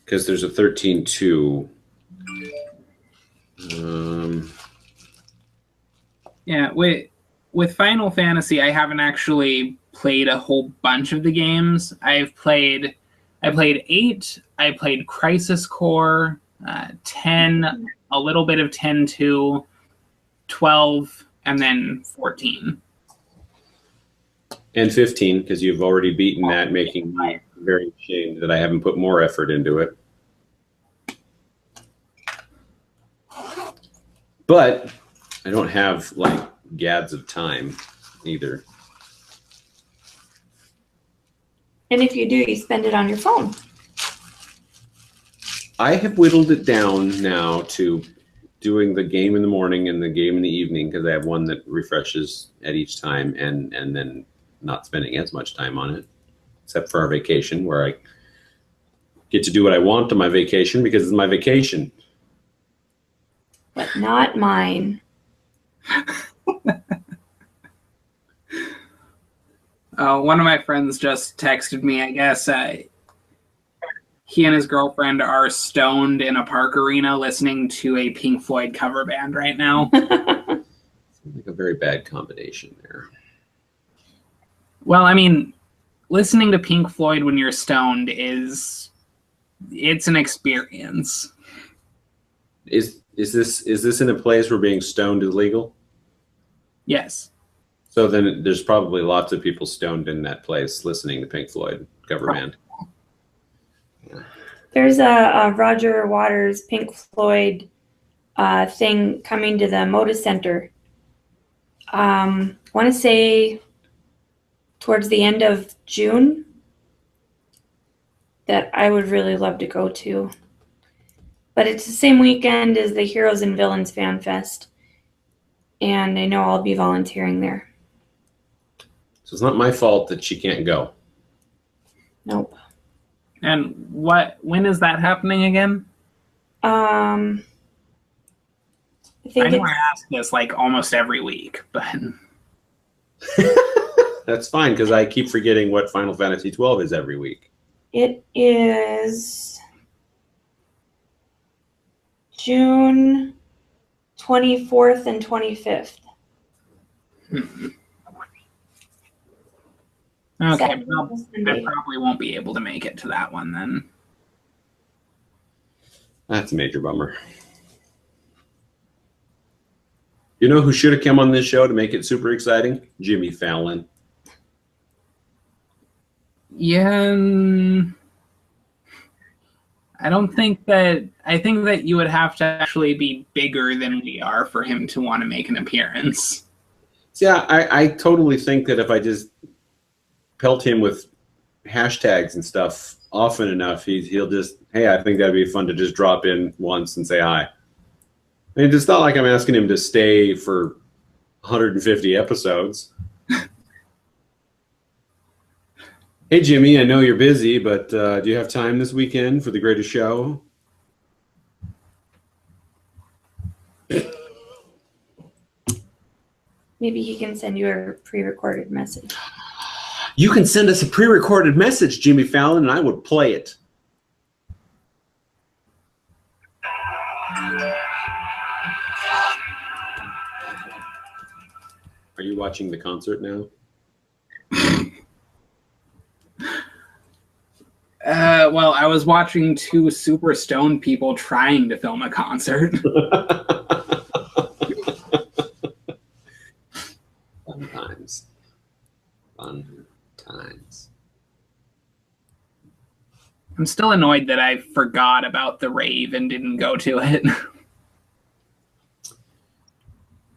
Because there's a 13-2. Yeah, with Final Fantasy, I haven't actually played a whole bunch of the games. I played 8, I played Crisis Core, 10, a little bit of 10-2, 12, and then 14. And 15, because you've already beaten that, making me very ashamed that I haven't put more effort into it. But I don't have, like, gads of time either. And if you do, you spend it on your phone. I have whittled it down now to doing the game in the morning and the game in the evening, because I have one that refreshes at each time, and then not spending as much time on it, except for our vacation, where I get to do what I want on my vacation because it's my vacation. But not mine. One of my friends just texted me, I guess. He and his girlfriend are stoned in a park arena listening to a Pink Floyd cover band right now. Seems like a very bad combination there. Well, I mean, listening to Pink Floyd when you're stoned it's an experience. Is this in a place where being stoned is legal? Yes. So then there's probably lots of people stoned in that place listening to Pink Floyd cover band. There's a Roger Waters Pink Floyd thing coming to the Moda Center. I want to say towards the end of June that I would really love to go to. But it's the same weekend as the Heroes and Villains Fan Fest. And I know I'll be volunteering there. So it's not my fault that she can't go. Nope. And when is that happening again? I think I know I ask this like almost every week, but That's fine, because I keep forgetting what Final Fantasy 12 is every week. it is June 24th and 25th. okay, Saturday, well, I Sunday. probably won't be able to make it to that one then. That's a major bummer. You know who should have come on this show to make it super exciting? Jimmy Fallon. Yeah, I think that you would have to actually be bigger than we are for him to want to make an appearance. Yeah, I totally think that if I just pelt him with hashtags and stuff often enough, he'll just, hey, I think that'd be fun to just drop in once and say hi. I mean, it's not like I'm asking him to stay for 150 episodes. Hey, Jimmy, I know you're busy, but do you have time this weekend for the greatest show? Maybe he can send you a pre-recorded message. You can send us a pre-recorded message, Jimmy Fallon, and I would play it. Are you watching the concert now? Well, I was watching two super stoned people trying to film a concert. Fun times. Fun times. I'm still annoyed that I forgot about the rave and didn't go to it.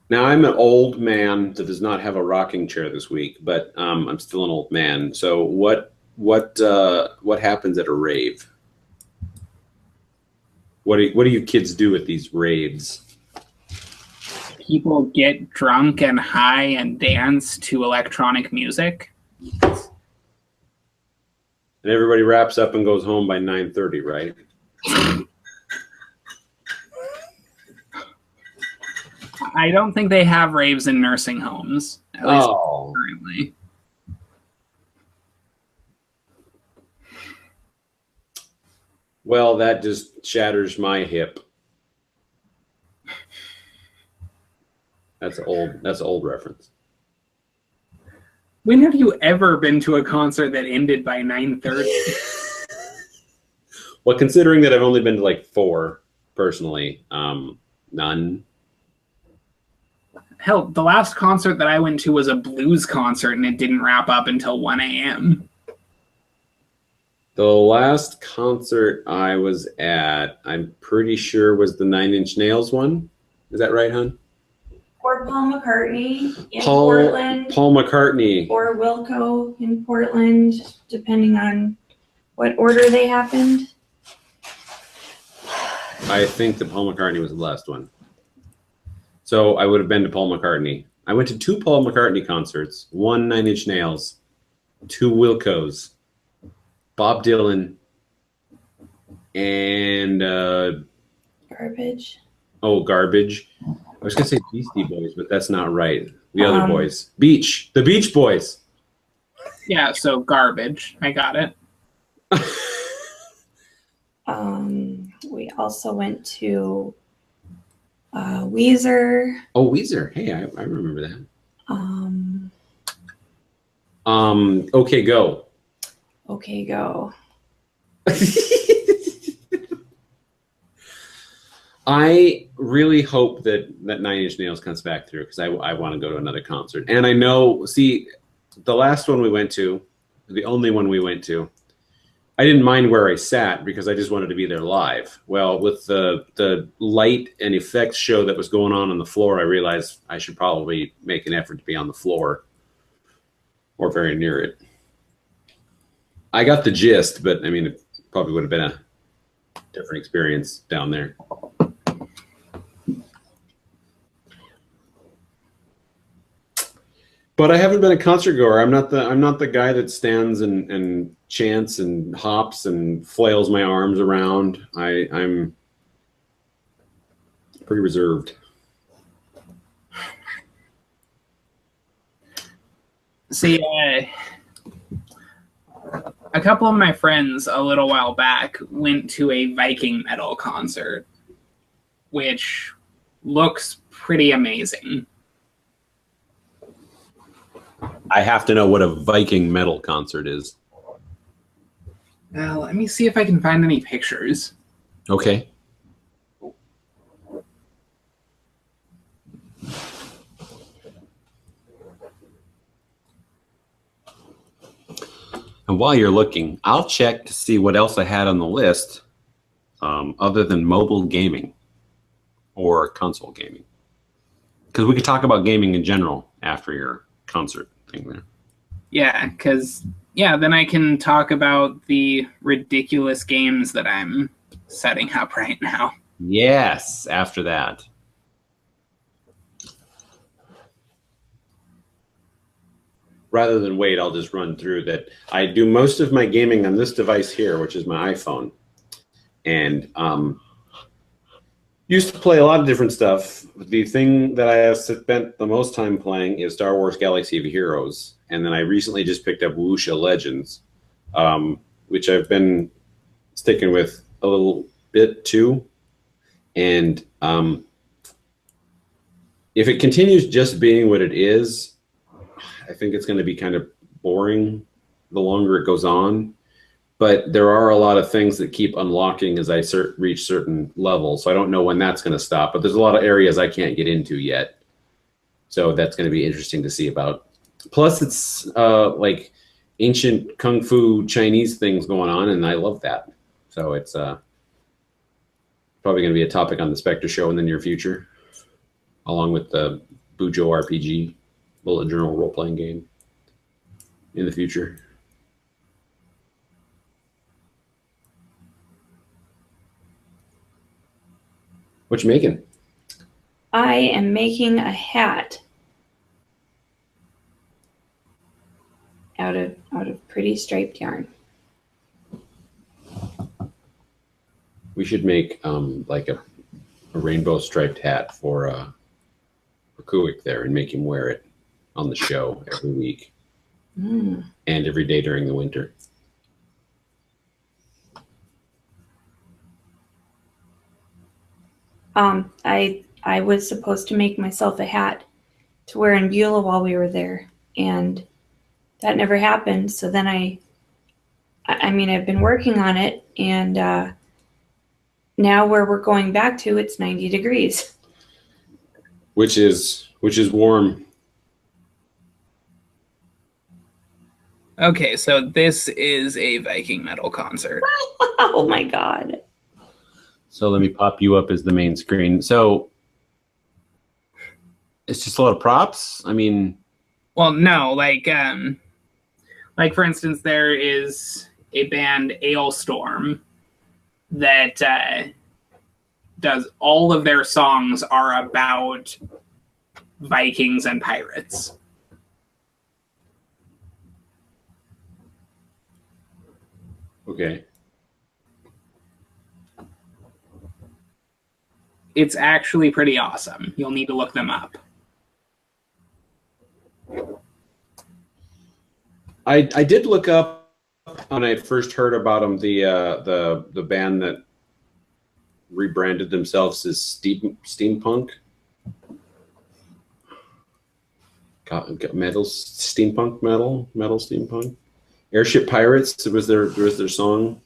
Now, I'm an old man that does not have a rocking chair this week, but I'm still an old man. So what happens at a rave? What do you kids do at these raves? People get drunk and high and dance to electronic music. And everybody wraps up and goes home by 9:30, right? I don't think they have raves in nursing homes, at least Oh, currently. well, that just shatters my hip. That's an old reference. When have you ever been to a concert that ended by 9:30? Well, considering that I've only been to like 4 personally, none. Hell, the last concert that I went to was a blues concert, and it didn't wrap up until 1 a.m. The last concert I was at, I'm pretty sure, was the Nine Inch Nails one. Is that right, hon? Or Paul McCartney in Portland. Paul McCartney. Or Wilco in Portland, depending on what order they happened. I think that Paul McCartney was the last one. So I would have been to Paul McCartney. I went to 2 Paul McCartney concerts, 1 Nine Inch Nails, 2 Wilcos, Bob Dylan, and Garbage. Oh, Garbage. I was gonna say Beastie Boys, but that's not right. The other boys, the Beach Boys. Yeah, so Garbage. I got it. We also went to Weezer. Oh, Weezer. Hey, I remember that. Okay, Go. Okay, Go. I really hope that Nine Inch Nails comes back through because I want to go to another concert. And I know, see, the last one we went to, the only one we went to, I didn't mind where I sat because I just wanted to be there live. Well, with the light and effects show that was going on the floor, I realized I should probably make an effort to be on the floor or very near it. I got the gist, but I mean, it probably would have been a different experience down there. But I haven't been a concert goer. I'm not the guy that stands and chants and hops and flails my arms around. I'm pretty reserved. See, a couple of my friends a little while back went to a Viking metal concert, which looks pretty amazing. I have to know what a Viking metal concert is. Let me see if I can find any pictures. Okay. And while you're looking, I'll check to see what else I had on the list other than mobile gaming or console gaming. Because we could talk about gaming in general after your concert thing there. Yeah, because, then I can talk about the ridiculous games that I'm setting up right now. Yes, after that. Rather than wait, I'll just run through that. I do most of my gaming on this device here, which is my iPhone. And used to play a lot of different stuff. The thing that I have spent the most time playing is Star Wars Galaxy of Heroes. And then I recently just picked up Wuxia Legends, which I've been sticking with a little bit too. And if it continues just being what it is, I think it's going to be kind of boring the longer it goes on. But there are a lot of things that keep unlocking as I reach certain levels. So I don't know when that's going to stop. But there's a lot of areas I can't get into yet. So that's going to be interesting to see about. Plus, it's like ancient Kung Fu Chinese things going on, and I love that. So it's probably going to be a topic on the Spectre show in the near future, along with the Bujo RPG, bullet journal role-playing game in the future. What you making? I am making a hat out of pretty striped yarn. We should make like a rainbow striped hat for Kuik there and make him wear it on the show every week and every day during the winter. I was supposed to make myself a hat to wear in Beulah while we were there, and that never happened. So then I mean, I've been working on it, and now where we're going back to, it's 90 degrees. Which is which is warm. Okay, so this is a Viking metal concert. Oh my god. So let me pop you up as the main screen. So it's just a lot of props. I mean, well, no, like for instance, there is a band, Ailstorm, that does all of their songs are about Vikings and pirates. okay. It's actually pretty awesome. You'll need to look them up. I did look up when I first heard about them the band that rebranded themselves as steampunk. Got metal steampunk. Airship Pirates was their song.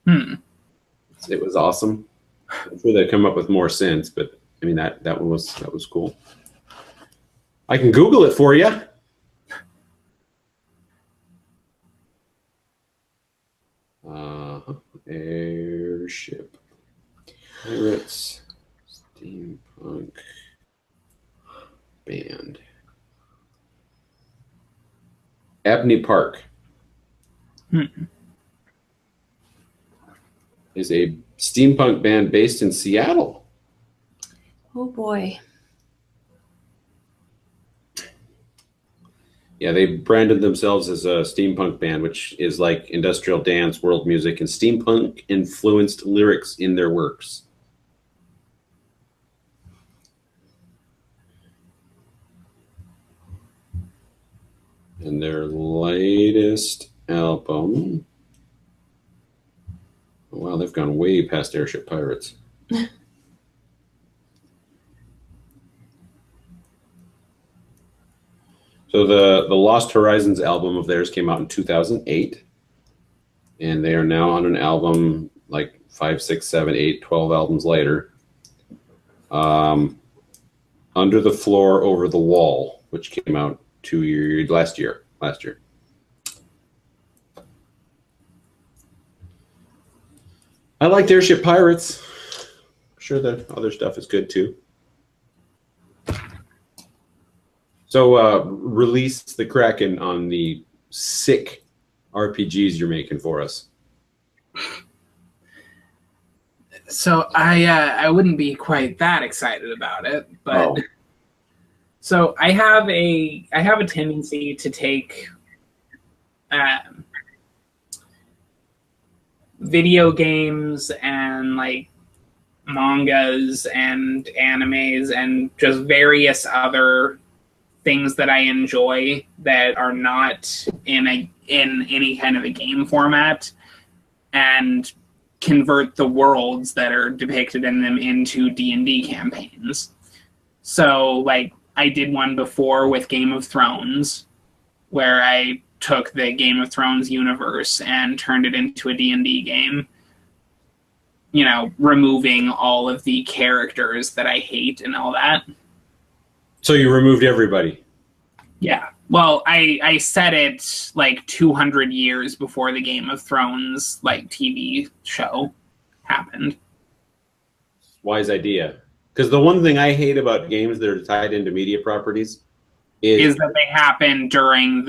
It was awesome. I'm sure they've come up with more since, but I mean that one was cool. I can Google it for you. Airship Pirates steampunk band. Abney Park is a steampunk band based in Seattle. Oh boy. Yeah, they branded themselves as a steampunk band, which is like industrial dance, world music, and steampunk influenced lyrics in their works. And their latest album. Oh, wow, they've gone way past Airship Pirates. So the Lost Horizons album of theirs came out in 2008. And they are now on an album like 5, 6, 7, 8, 12 albums later. Under the Floor, Over the Wall, which came out last year. I liked Airship Pirates. I'm sure the other stuff is good too. So release the Kraken on the sick RPGs you're making for us. So I wouldn't be quite that excited about it, but so I have a tendency to take video games and like mangas and animes and just various other things that I enjoy that are not in any kind of a game format, and convert the worlds that are depicted in them into D&D campaigns. So like I did one before with Game of Thrones, where I took the Game of Thrones universe and turned it into a D&D game, you know, removing all of the characters that I hate and all that. So you removed everybody? Yeah. Well, I set it like 200 years before the Game of Thrones like TV show happened. Wise idea. Because the one thing I hate about games that are tied into media properties is that they happen during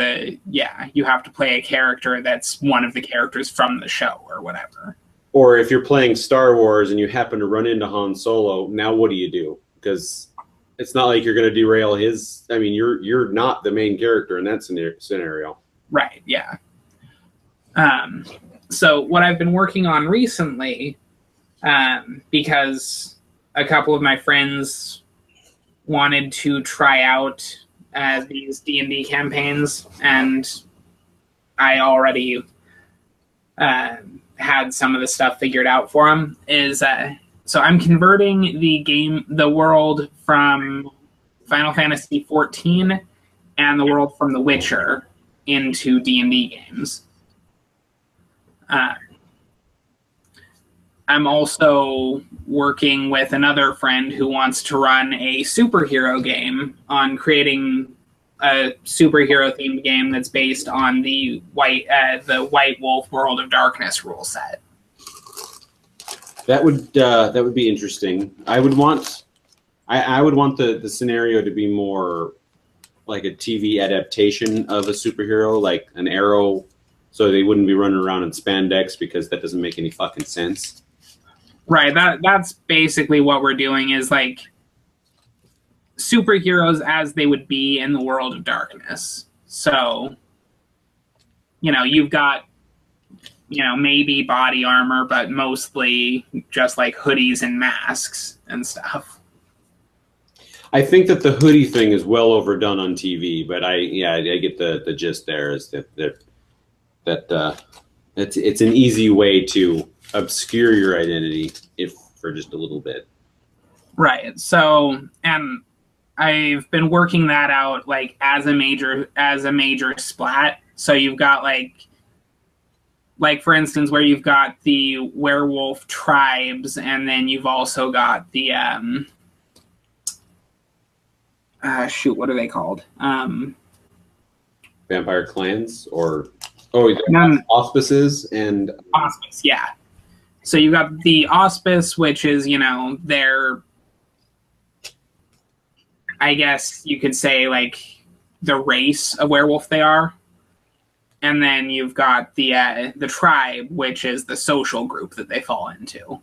you have to play a character that's one of the characters from the show or whatever. Or if you're playing Star Wars and you happen to run into Han Solo, now what do you do? Because it's not like you're going to derail his. I mean, you're not the main character in that scenario. Right. Yeah. So what I've been working on recently, because a couple of my friends wanted to try out these D&D campaigns, and I already had some of the stuff figured out for them, is so I'm converting the world from Final Fantasy XIV and the world from The Witcher into D&D games. I'm also working with another friend who wants to run a superhero game on creating a superhero-themed game that's based on the White Wolf World of Darkness rule set. That would be interesting. I would want the scenario to be more like a TV adaptation of a superhero, like an Arrow, so they wouldn't be running around in spandex because that doesn't make any fucking sense. Right. That's basically what we're doing, is like superheroes as they would be in the World of Darkness. So, you've got, maybe body armor, but mostly just like hoodies and masks and stuff. I think that the hoodie thing is well overdone on TV, but I get the gist there, is that it's an easy way to obscure your identity if for just a little bit. Right. So, and I've been working that out like as a major splat. So you've got like for instance, where you've got the werewolf tribes, and then you've also got the what are they called? Vampire clans, or auspices and auspice, yeah. So you got the auspice, which is, they're, I guess you could say, like, the race of werewolf they are. And then you've got the tribe, which is the social group that they fall into.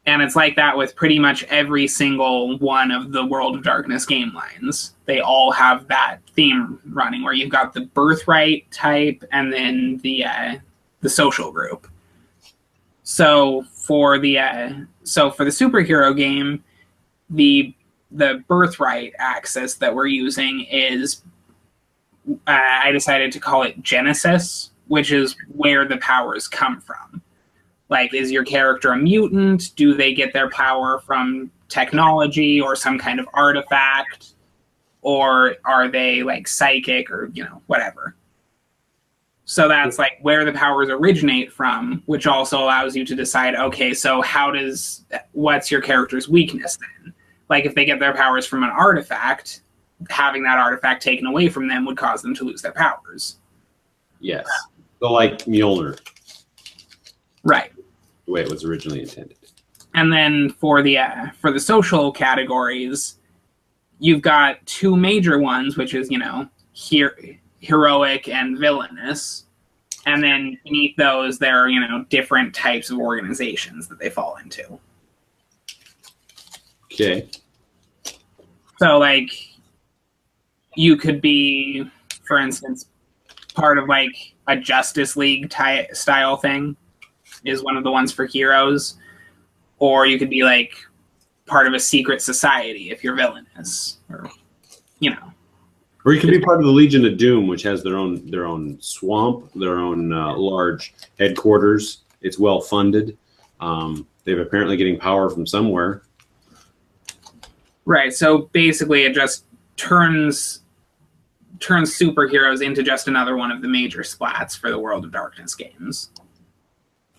And it's like that with pretty much every single one of the World of Darkness game lines. They all have that theme running, where you've got the birthright type and then the social group. So for the superhero game, the birthright axis that we're using is I decided to call it Genesis, which is where the powers come from. Like, is your character a mutant? Do they get their power from technology or some kind of artifact? Or are they, like, psychic or, whatever? So that's, like, where the powers originate from, which also allows you to decide, okay, so what's your character's weakness then? Like, if they get their powers from an artifact, having that artifact taken away from them would cause them to lose their powers. Yes. So, like Mjolnir. Right. The way it was originally intended. And then for the social categories, you've got two major ones, which is, heroic and villainous. And then beneath those, there are, different types of organizations that they fall into. Okay. So, like, you could be, for instance, part of, like, a Justice League style thing is one of the ones for heroes. Or you could be, like, part of a secret society if you're villainous. Or, Or you could be part of the Legion of Doom, which has their own swamp, their own large headquarters. It's well funded. They're apparently getting power from somewhere. Right. So basically, it just turns superheroes into just another one of the major splats for the World of Darkness games.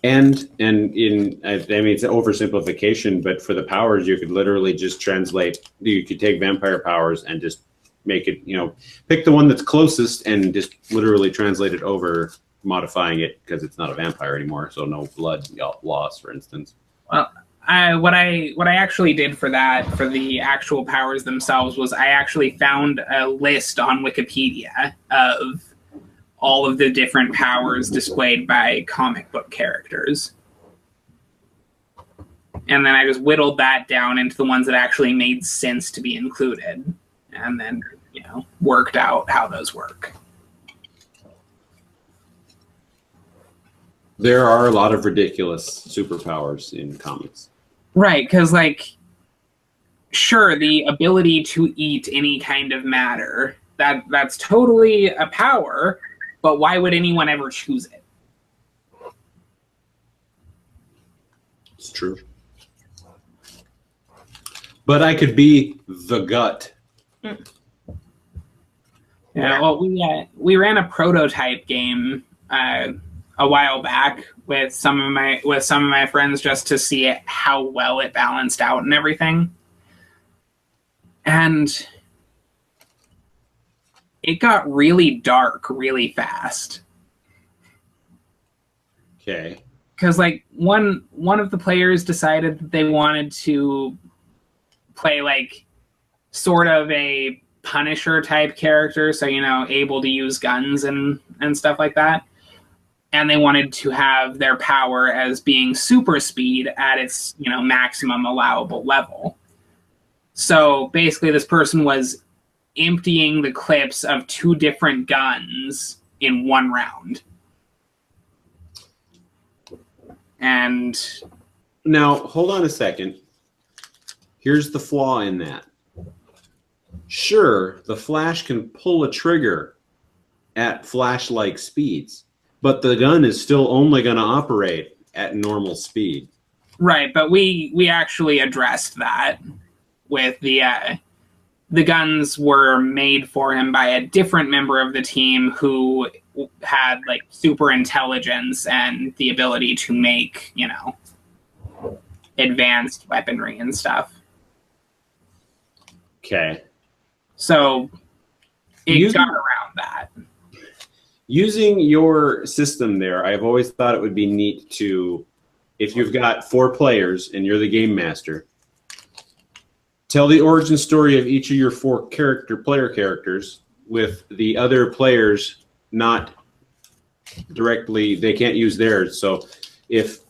And it's an oversimplification, but for the powers, you could literally just translate. You could take vampire powers and just make it, pick the one that's closest and just literally translate it over, modifying it because it's not a vampire anymore, so no blood loss, for instance. Well, what I actually did for the actual powers themselves was I actually found a list on Wikipedia of all of the different powers displayed by comic book characters. And then I just whittled that down into the ones that actually made sense to be included. And then, worked out how those work. There are a lot of ridiculous superpowers in comics. Right, because, like, sure, the ability to eat any kind of matter, that's totally a power, but why would anyone ever choose it? It's true. But I could be the gut. Yeah, well, we ran a prototype game a while back with some of my friends just to see how well it balanced out and everything. And it got really dark really fast. Okay. Because like one of the players decided that they wanted to play like sort of a Punisher type character, so able to use guns and stuff like that. And they wanted to have their power as being super speed at its maximum allowable level. So basically this person was emptying the clips of 2 different guns in 1 round. And now, hold on a second. Here's the flaw in that. Sure, the Flash can pull a trigger at Flash-like speeds, but the gun is still only going to operate at normal speed. Right, but we actually addressed that with the guns were made for him by a different member of the team who had like super intelligence and the ability to make, advanced weaponry and stuff. Okay. So it got around that. Using your system there, I've always thought it would be neat to, if you've got 4 players and you're the game master, tell the origin story of each of your 4 player characters with the other players not directly, they can't use theirs. So if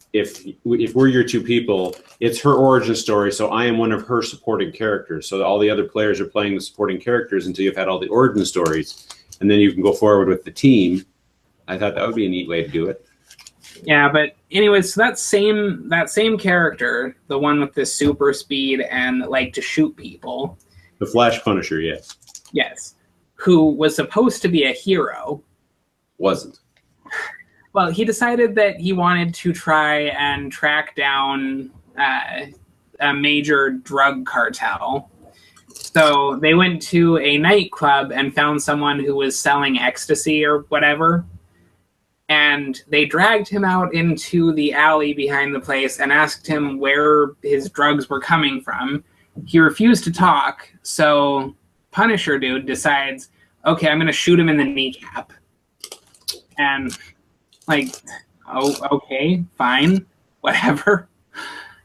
we're your 2 people, it's her origin story, so I am one of her supporting characters. So all the other players are playing the supporting characters until you've had all the origin stories, and then you can go forward with the team. I thought that would be a neat way to do it. Yeah, but anyways, so that same character, the one with the super speed and like to shoot people. The Flash Punisher, yes. Yes. Who was supposed to be a hero. Wasn't. Well, he decided that he wanted to try and track down a major drug cartel. So they went to a nightclub and found someone who was selling ecstasy or whatever. And they dragged him out into the alley behind the place and asked him where his drugs were coming from. He refused to talk, so Punisher dude decides, okay, I'm going to shoot him in the kneecap. And like, oh, okay, fine, whatever.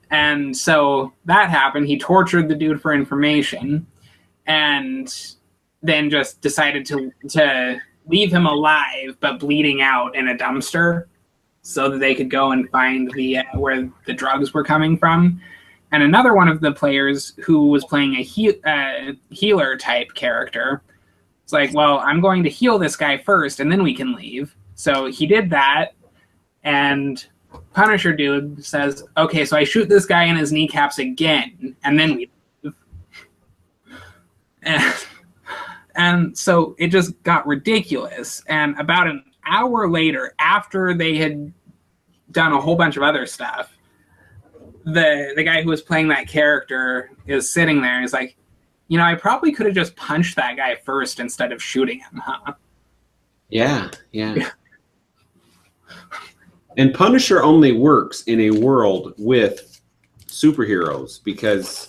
And so that happened. He tortured the dude for information and then just decided to leave him alive but bleeding out in a dumpster so that they could go and find the where the drugs were coming from. And another one of the players who was playing a healer type character was like, well, I'm going to heal this guy first and then we can leave. So he did that, and Punisher dude says, okay, so I shoot this guy in his kneecaps again and then we leave. And so it just got ridiculous. And about an hour later, after they had done a whole bunch of other stuff, the guy who was playing that character is sitting there and is like, I probably could have just punched that guy first instead of shooting him, huh? Yeah. And Punisher only works in a world with superheroes because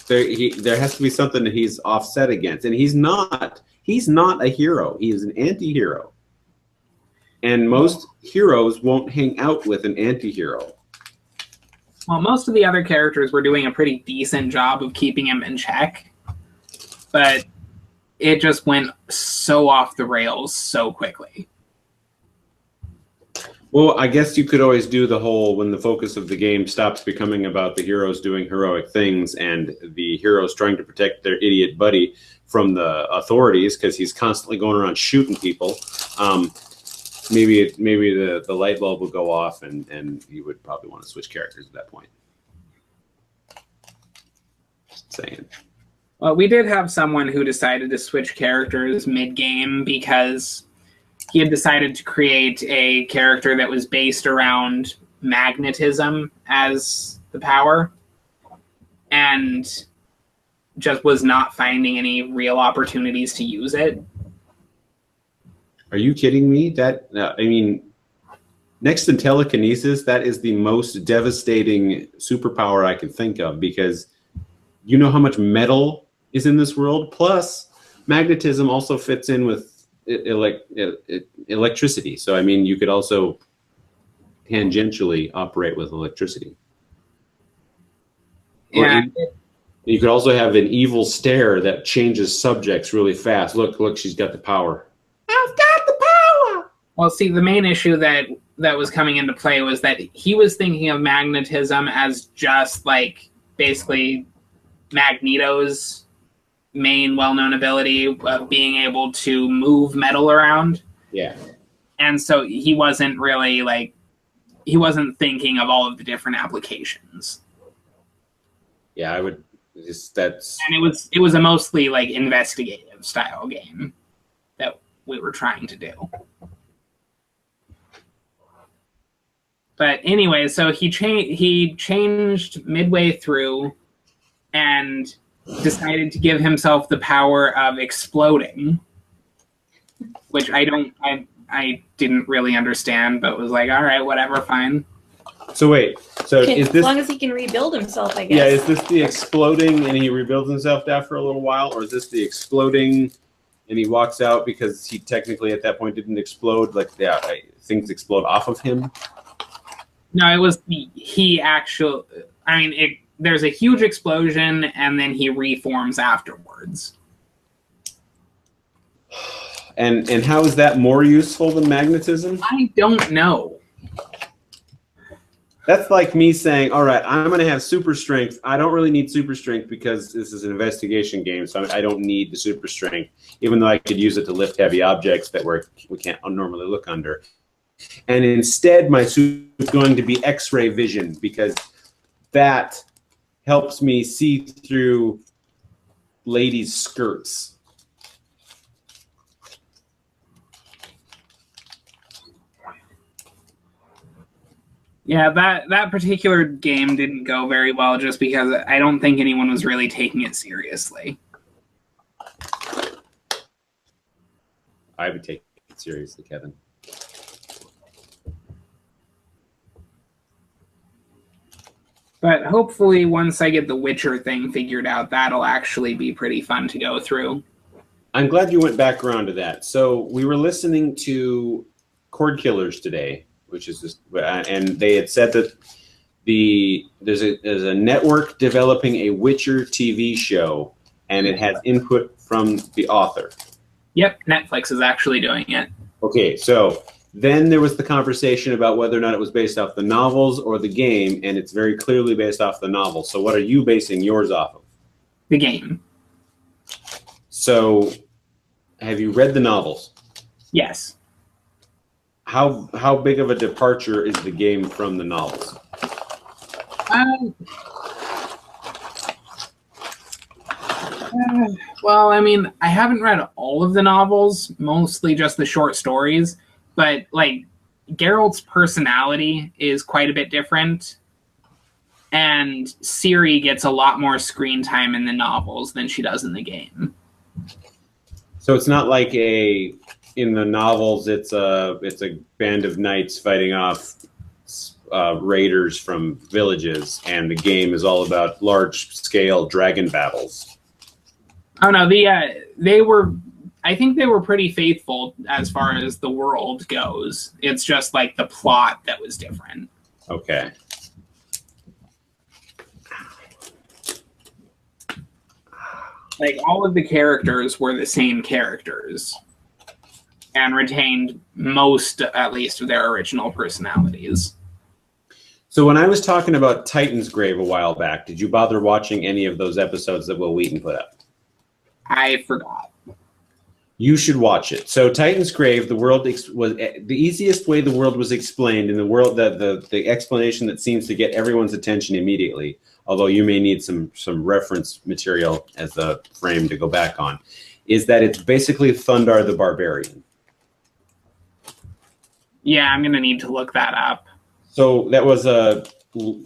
there has to be something that he's offset against, and he's not a hero. He is an anti-hero, and most heroes won't hang out with an anti-hero. Well, most of the other characters were doing a pretty decent job of keeping him in check, but it just went so off the rails so quickly. Well, I guess you could always do the whole, when the focus of the game stops becoming about the heroes doing heroic things and the heroes trying to protect their idiot buddy from the authorities because he's constantly going around shooting people. Maybe the light bulb will go off and you would probably want to switch characters at that point. Just saying. Well, we did have someone who decided to switch characters mid-game because he had decided to create a character that was based around magnetism as the power and just was not finding any real opportunities to use it. Are you kidding me? Next to telekinesis, that is the most devastating superpower I can think of, because you know how much metal is in this world. Plus, magnetism also fits in with electricity. So, I mean, you could also tangentially operate with electricity. Yeah. You could also have an evil stare that changes subjects really fast. Look, she's got the power. I've got the power! Well, see, the main issue that was coming into play was that he was thinking of magnetism as just, like, basically Magneto's main well-known ability of being able to move metal around. Yeah. And so he wasn't really, like, he wasn't thinking of all of the different applications. Yeah, I would... That's... And it was a mostly, like, investigative style game that we were trying to do. But anyway, so he changed midway through and decided to give himself the power of exploding, which I didn't really understand, but was like, all right, whatever, fine. So wait, so is this... As long as he can rebuild himself, I guess. Yeah, is this the exploding and he rebuilds himself after a little while, or is this the exploding and he walks out because he technically at that point didn't explode, like things explode off of him? No, it was he actually... I mean, there's a huge explosion, and then he reforms afterwards. And how is that more useful than magnetism? I don't know. That's like me saying, all right, I'm going to have super strength. I don't really need super strength because this is an investigation game, so I don't need the super strength, even though I could use it to lift heavy objects that we can't normally look under. And instead, my suit is going to be X-ray vision, because that helps me see through ladies' skirts. Yeah, that particular game didn't go very well just because I don't think anyone was really taking it seriously. I would take it seriously, Kevin. But hopefully once I get the Witcher thing figured out, that'll actually be pretty fun to go through. I'm glad you went back around to that. So we were listening to Cord Killers today, which is just, and they had said that there's a network developing a Witcher TV show, and it has input from the author. Yep, Netflix is actually doing it. Okay, so then there was the conversation about whether or not it was based off the novels or the game, and it's very clearly based off the novel. So what are you basing yours off of? The game. So have you read the novels? Yes. How big of a departure is the game from the novels? Well, I mean, I haven't read all of the novels, mostly just the short stories, but like Geralt's personality is quite a bit different, and Ciri gets a lot more screen time in the novels than she does in the game. So it's not like in the novels, it's a band of knights fighting off raiders from villages, and the game is all about large-scale dragon battles. Oh no, I think they were pretty faithful as far as the world goes. It's just like the plot that was different. Okay. Like all of the characters were the same characters and retained most, at least, of their original personalities. So when I was talking about Titan's Grave a while back, did you bother watching any of those episodes that Will Wheaton put up? I forgot. You should watch it. So Titan's Grave, the world was the easiest way the world was explained, in the world the explanation that seems to get everyone's attention immediately, although you may need some reference material as a frame to go back on, is that it's basically Thundar the Barbarian. Yeah, I'm going to need to look that up. So that was a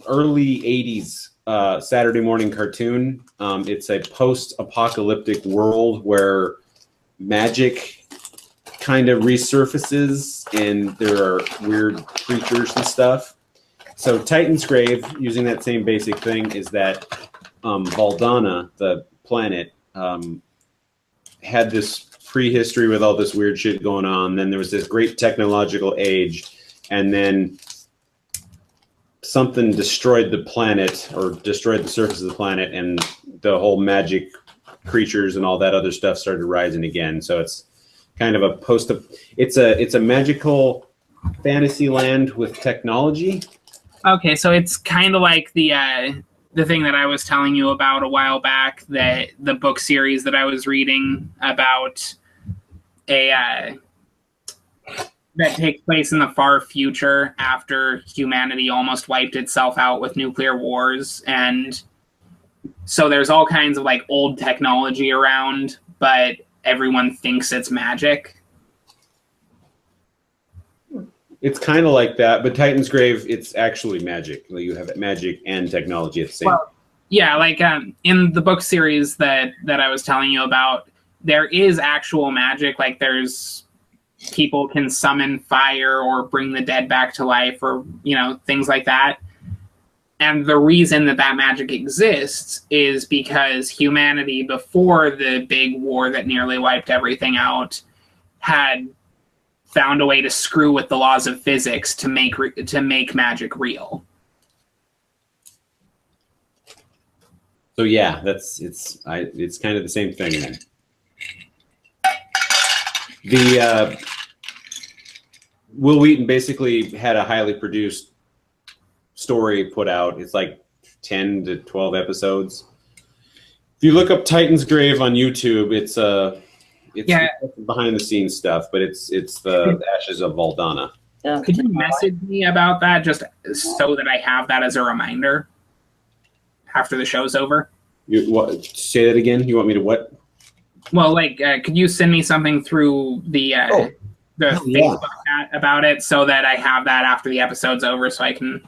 early 80s Saturday morning cartoon. It's a post-apocalyptic world where magic kind of resurfaces, and there are weird creatures and stuff. So Titan's Grave, using that same basic thing, is that Valdana, the planet, had this prehistory with all this weird shit going on. Then there was this great technological age, and then something destroyed the planet, or destroyed the surface of the planet, and the whole magic creatures and all that other stuff started rising again. So it's kind of a it's a magical fantasy land with technology. Okay, so it's kind of like the thing that I was telling you about a while back, that the book series that I was reading about that takes place in the far future after humanity almost wiped itself out with nuclear wars. And so there's all kinds of like old technology around, but everyone thinks it's magic. It's kind of like that, but Titan's Grave, it's actually magic. You have magic and technology at the same time. Yeah, like in the book series that I was telling you about, there is actual magic. Like there's people can summon fire or bring the dead back to life, or things like that. And the reason that magic exists is because humanity, before the big war that nearly wiped everything out, had found a way to screw with the laws of physics to make magic real. So yeah, it's kind of the same thing then. The Will Wheaton basically had a highly produced story put out. It's like 10 to 12 episodes. If you look up Titan's Grave on YouTube, it's behind the scenes stuff, but it's the Ashes of Valdana. Could you message me about that, just so that I have that as a reminder after the show's over? Say that again? You want me to what? Well, like, could you send me something through the Facebook chat about it, so that I have that after the episode's over, so I can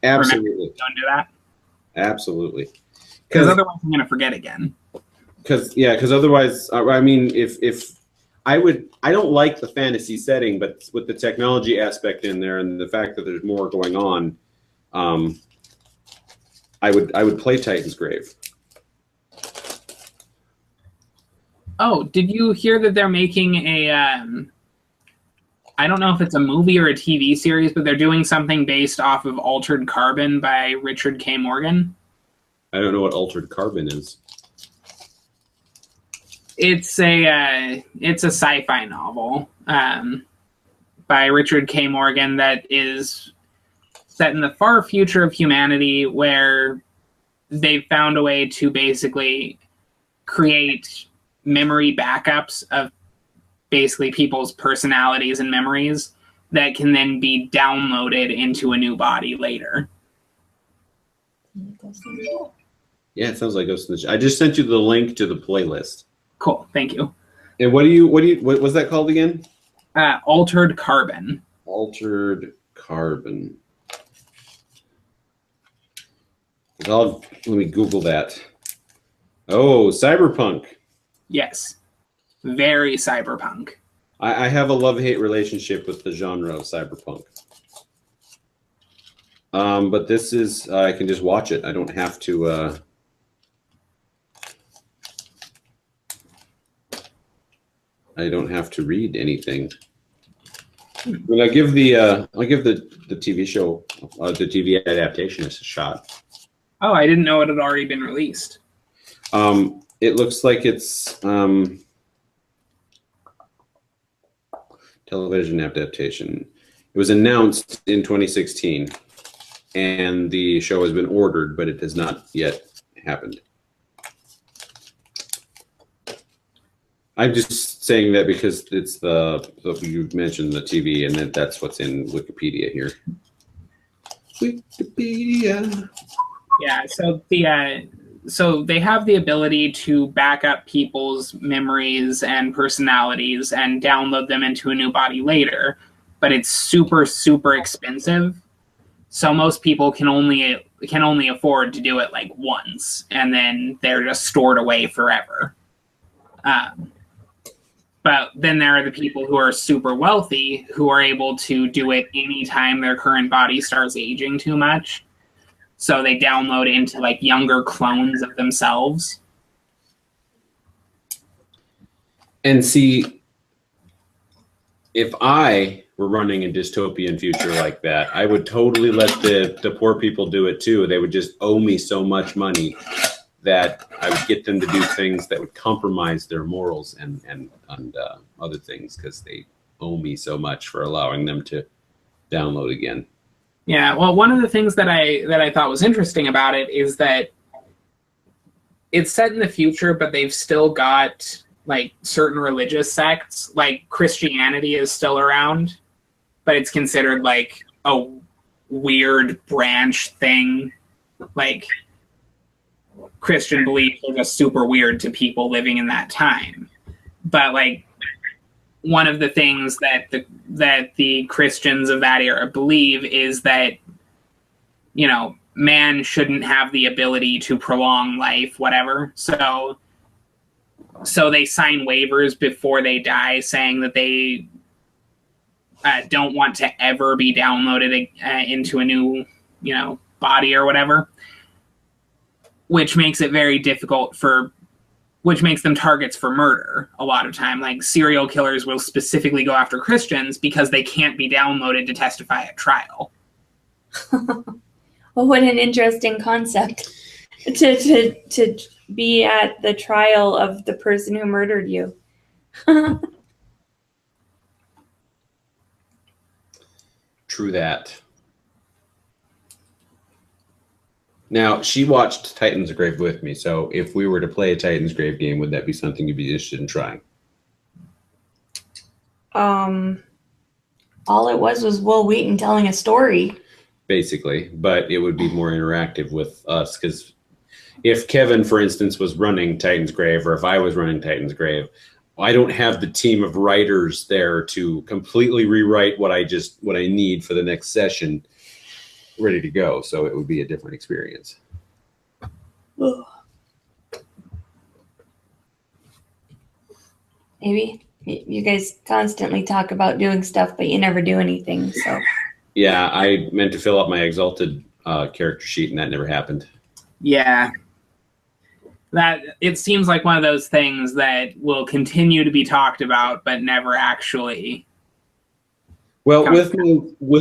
absolutely don't do that? Absolutely. Because otherwise I'm going to forget again. Because otherwise, I mean, if I don't like the fantasy setting, but with the technology aspect in there and the fact that there's more going on, I would play Titan's Grave. Oh, did you hear that they're making a? I don't know if it's a movie or a TV series, but they're doing something based off of Altered Carbon by Richard K. Morgan. I don't know what Altered Carbon is. It's a sci-fi novel by Richard K. Morgan that is set in the far future of humanity, where they've found a way to basically create memory backups of basically people's personalities and memories that can then be downloaded into a new body later. Yeah, it sounds like Ghost in the Shell. I just sent you the link to the playlist. Cool, thank you. And what was that called again? Altered Carbon. Altered Carbon. Let me Google that. Oh, cyberpunk. Yes, very cyberpunk. I have a love-hate relationship with the genre of cyberpunk. But this is, I can just watch it. I don't have to. I don't have to read anything. But I'll give the TV show, the TV adaptation, a shot. Oh, I didn't know it had already been released. It looks like it's television adaptation. It was announced in 2016, and the show has been ordered, but it has not yet happened. I'm just saying that because it's you mentioned the TV, and that's what's in Wikipedia here. Wikipedia. Yeah, so they have the ability to back up people's memories and personalities and download them into a new body later, but it's super, super expensive. So most people can only afford to do it like once, and then they're just stored away forever. But then there are the people who are super wealthy who are able to do it anytime their current body starts aging too much. So they download into like younger clones of themselves. And see, if I were running a dystopian future like that, I would totally let the poor people do it too. They would just owe me so much money that I would get them to do things that would compromise their morals and other things, because they owe me so much for allowing them to download again. Yeah, well, one of the things that I thought was interesting about it is that it's set in the future, but they've still got like certain religious sects, like Christianity is still around, but it's considered like a weird branch thing. Like Christian beliefs are just super weird to people living in that time. But like one of the things that the Christians of that era believe is that, you know, man shouldn't have the ability to prolong life, whatever. So they sign waivers before they die saying that they don't want to ever be downloaded into a new, you know, body or whatever, which makes it very difficult which makes them targets for murder a lot of time. Like serial killers will specifically go after Christians because they can't be downloaded to testify at trial. Well, what an interesting concept to be at the trial of the person who murdered you. True that. Now, she watched Titan's Grave with me, so if we were to play a Titan's Grave game, would that be something you'd be interested in trying? All it was Will Wheaton telling a story. Basically, but it would be more interactive with us, because if Kevin, for instance, was running Titan's Grave, or if I was running Titan's Grave, I don't have the team of writers there to completely rewrite what I need for the next session ready to go. So it would be a different experience. Maybe you guys constantly talk about doing stuff, but you never do anything. So yeah, I meant to fill out my Exalted character sheet, and that never happened. Yeah. That it seems like one of those things that will continue to be talked about, but never actually. Well, with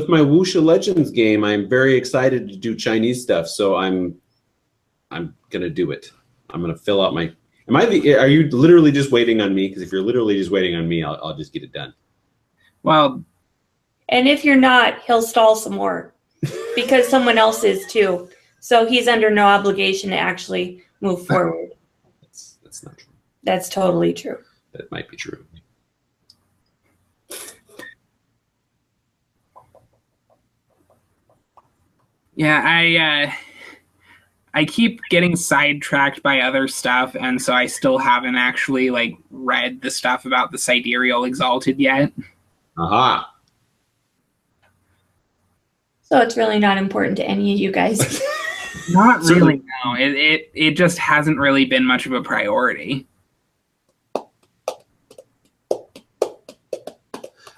my Wuxia Legends game, I'm very excited to do Chinese stuff, so I'm gonna do it. I'm gonna fill out my. Are you literally just waiting on me? Because if you're literally just waiting on me, I'll just get it done. Well, and if you're not, he'll stall some more because someone else is too. So he's under no obligation to actually move forward. That's not true. That's totally true. That might be true. Yeah, I keep getting sidetracked by other stuff, and so I still haven't actually like read the stuff about the Sidereal Exalted yet. Aha. So it's really not important to any of you guys. Not really, no. It just hasn't really been much of a priority.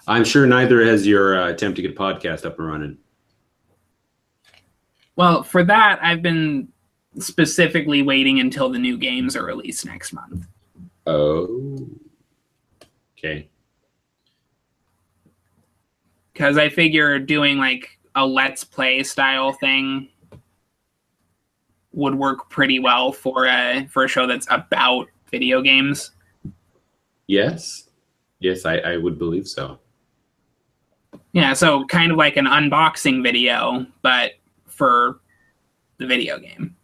I'm sure neither has your attempt to get a podcast up and running. Well, for that, I've been specifically waiting until the new games are released next month. Oh. Okay. Because I figure doing like a Let's Play style thing would work pretty well for a show that's about video games. Yes. Yes, I would believe so. Yeah, so kind of like an unboxing video, but for the video game.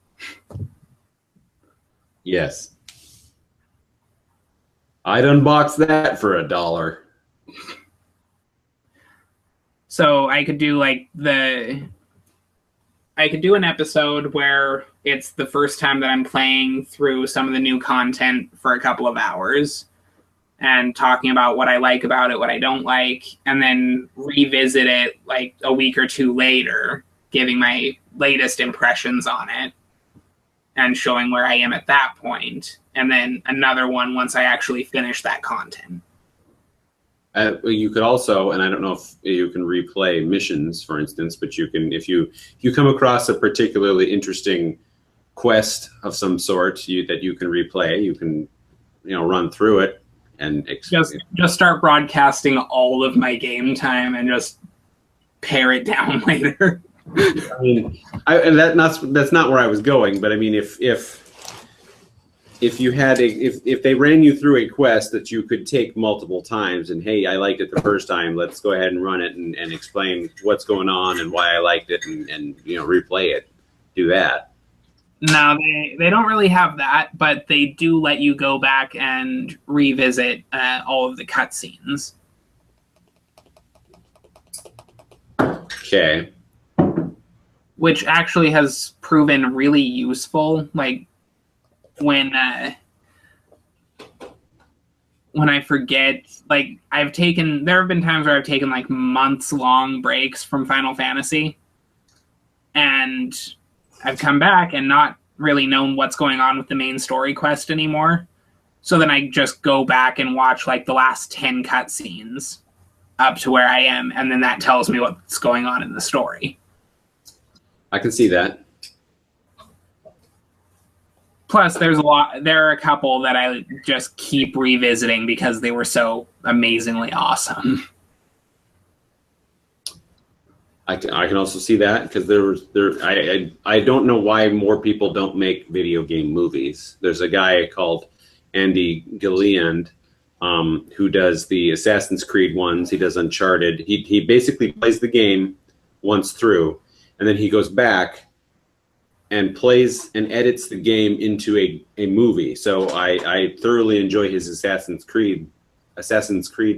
Yes. I'd unbox that for $1. So I could do like I could do an episode where it's the first time that I'm playing through some of the new content for a couple of hours and talking about what I like about it, what I don't like, and then revisit it like a week or two later, giving my latest impressions on it and showing where I am at that point. And then another one once I actually finish that content. You could also, and I don't know if you can replay missions, for instance, but you can, if you come across a particularly interesting quest of some sort that you can replay, you can, run through it and just start broadcasting all of my game time and just pare it down later. I mean, that's not where I was going, but I mean, if you had if they ran you through a quest that you could take multiple times, and hey, I liked it the first time, let's go ahead and run it and explain what's going on and why I liked it, and replay it, do that. No, they don't really have that, but they do let you go back and revisit all of the cutscenes. Okay. Which actually has proven really useful. Like when I forget, like there have been times where I've taken like months-long breaks from Final Fantasy, and I've come back and not really known what's going on with the main story quest anymore. So then I just go back and watch like the last 10 cutscenes up to where I am, and then that tells me what's going on in the story. I can see that. Plus, there are a couple that I just keep revisiting because they were so amazingly awesome. I can also see that, because I don't know why more people don't make video game movies. There's a guy called Andy Gilliland who does the Assassin's Creed ones. He does Uncharted. He basically plays the game once through, and then he goes back and plays and edits the game into a movie. So I thoroughly enjoy his Assassin's Creed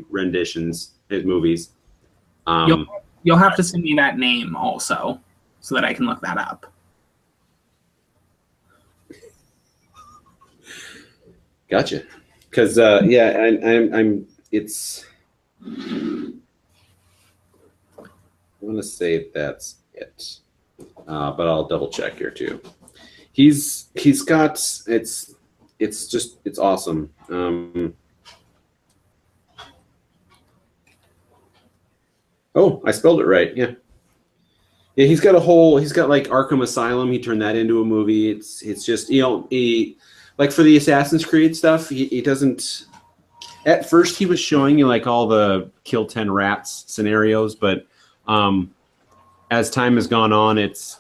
renditions, his movies. You'll have to send me that name also, so that I can look that up. Gotcha. Because I'm it's. I want to say that's it, but I'll double check here too. He's got it's awesome. Oh, I spelled it right. Yeah. Yeah, he's got like Arkham Asylum. He turned that into a movie. It's just, like for the Assassin's Creed stuff, he doesn't. At first, he was showing you like all the kill 10 rats scenarios, but as time has gone on, it's,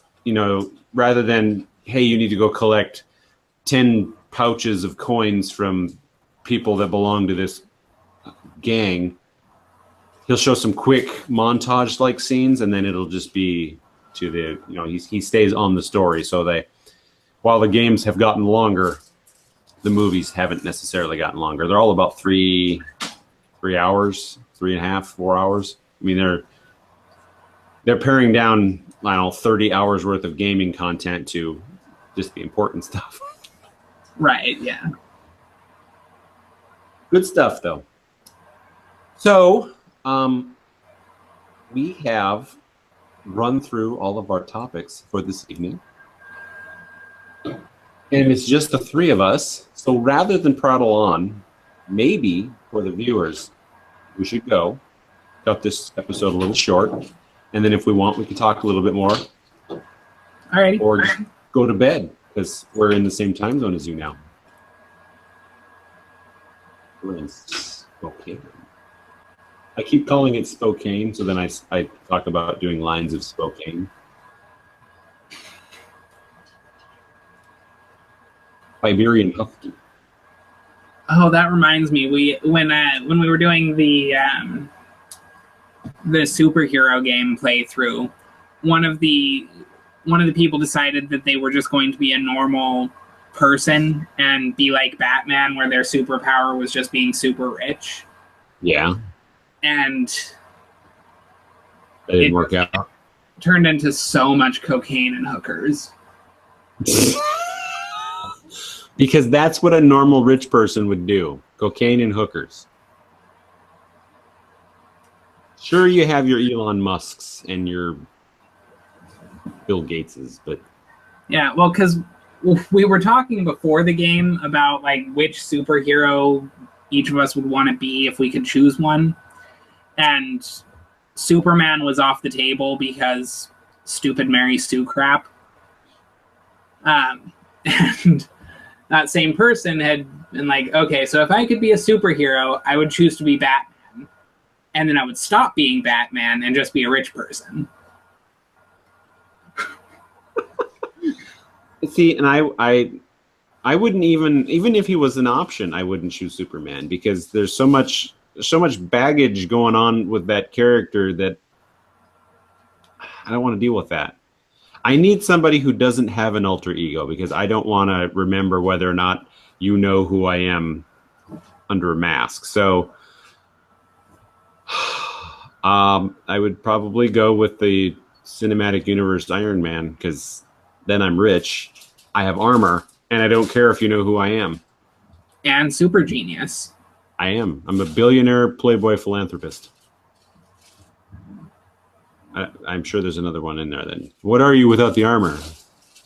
rather than, hey, you need to go collect 10 pouches of coins from people that belong to this gang, he'll show some quick montage-like scenes, and then it'll just be to the, he stays on the story. So while the games have gotten longer, the movies haven't necessarily gotten longer. They're all about 3 hours, 3.5, 4 hours. I mean, they're paring down, 30 hours worth of gaming content to just the important stuff. Right, yeah. Good stuff, though. So, we have run through all of our topics for this evening. And it's just the three of us. So rather than prattle on, maybe for the viewers, we should cut this episode a little short. And then if we want, we can talk a little bit more. All right. Or just go to bed, because we're in the same time zone as you now. We're in Spokane. I keep calling it Spokane, so then I talk about doing lines of Spokane. Siberian Husky. Oh, that reminds me. When we were doing the superhero game playthrough, one of the people decided that they were just going to be a normal person and be like Batman, where their superpower was just being super rich. Yeah. And it didn't work out. Turned into so much cocaine and hookers. Because that's what a normal rich person would do. Cocaine and hookers. Sure, you have your Elon Musks and your Bill Gateses, but... Yeah, well, because we were talking before the game about like which superhero each of us would want to be if we could choose one. and Superman was off the table because stupid Mary Sue crap. And that same person had been like, okay, so if I could be a superhero, I would choose to be Batman. And then I would stop being Batman and just be a rich person. See, and I wouldn't even if he was an option, I wouldn't choose Superman because there's so much baggage going on with that character that I don't want to deal with that. I need somebody who doesn't have an alter ego because I don't want to remember whether or not you know who I am under a mask. So I would probably go with the cinematic universe Iron Man because then I'm rich, I have armor, and I don't care if you know who I am. And super genius. I am. I'm a billionaire playboy philanthropist. I'm sure there's another one in there then. What are you without the armor?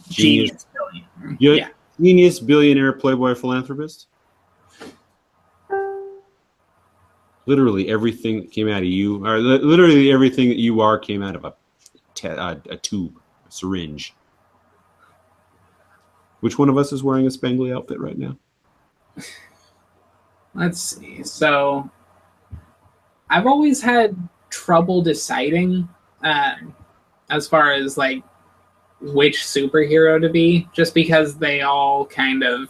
Genius billionaire. Yeah. Genius billionaire playboy philanthropist? Literally everything that came out of you, or literally everything that you are came out of a tube, a syringe. Which one of us is wearing a spangly outfit right now? Let's see. So I've always had trouble deciding as far as like which superhero to be, just because they all kind of,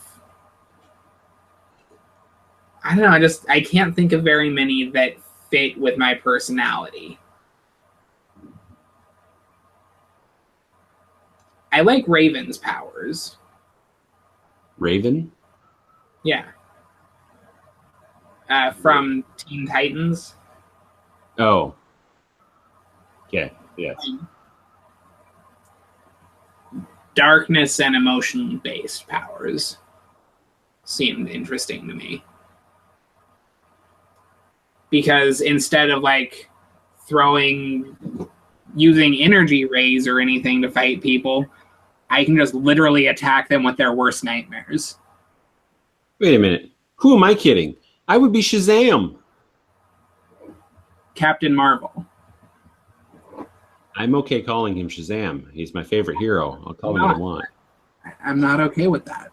I don't know, I can't think of very many that fit with my personality. I like Raven's powers. Raven? Yeah. From Teen Titans. Oh. Okay, yes. Darkness and emotion-based powers seemed interesting to me. Because instead of like using energy rays or anything to fight people, I can just literally attack them with their worst nightmares. Wait a minute. Who am I kidding? I would be Shazam. Captain Marvel. I'm okay calling him Shazam. He's my favorite hero. I'll call him what I want. I'm not okay with that.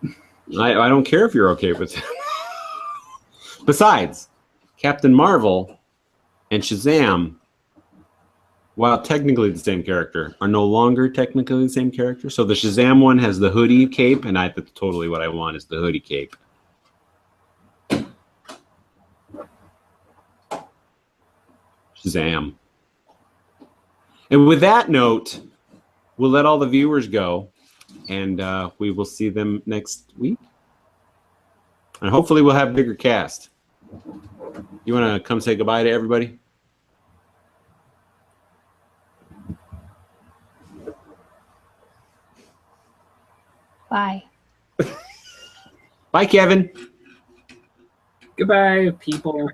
I don't care if you're okay with it. Besides, Captain Marvel and Shazam, while technically the same character, are no longer technically the same character. So the Shazam one has the hoodie cape, and that's totally what I want is the hoodie cape. Shazam. And with that note, we'll let all the viewers go, and we will see them next week. And hopefully we'll have a bigger cast. You want to come say goodbye to everybody? Bye. Bye, Kevin. Goodbye, people.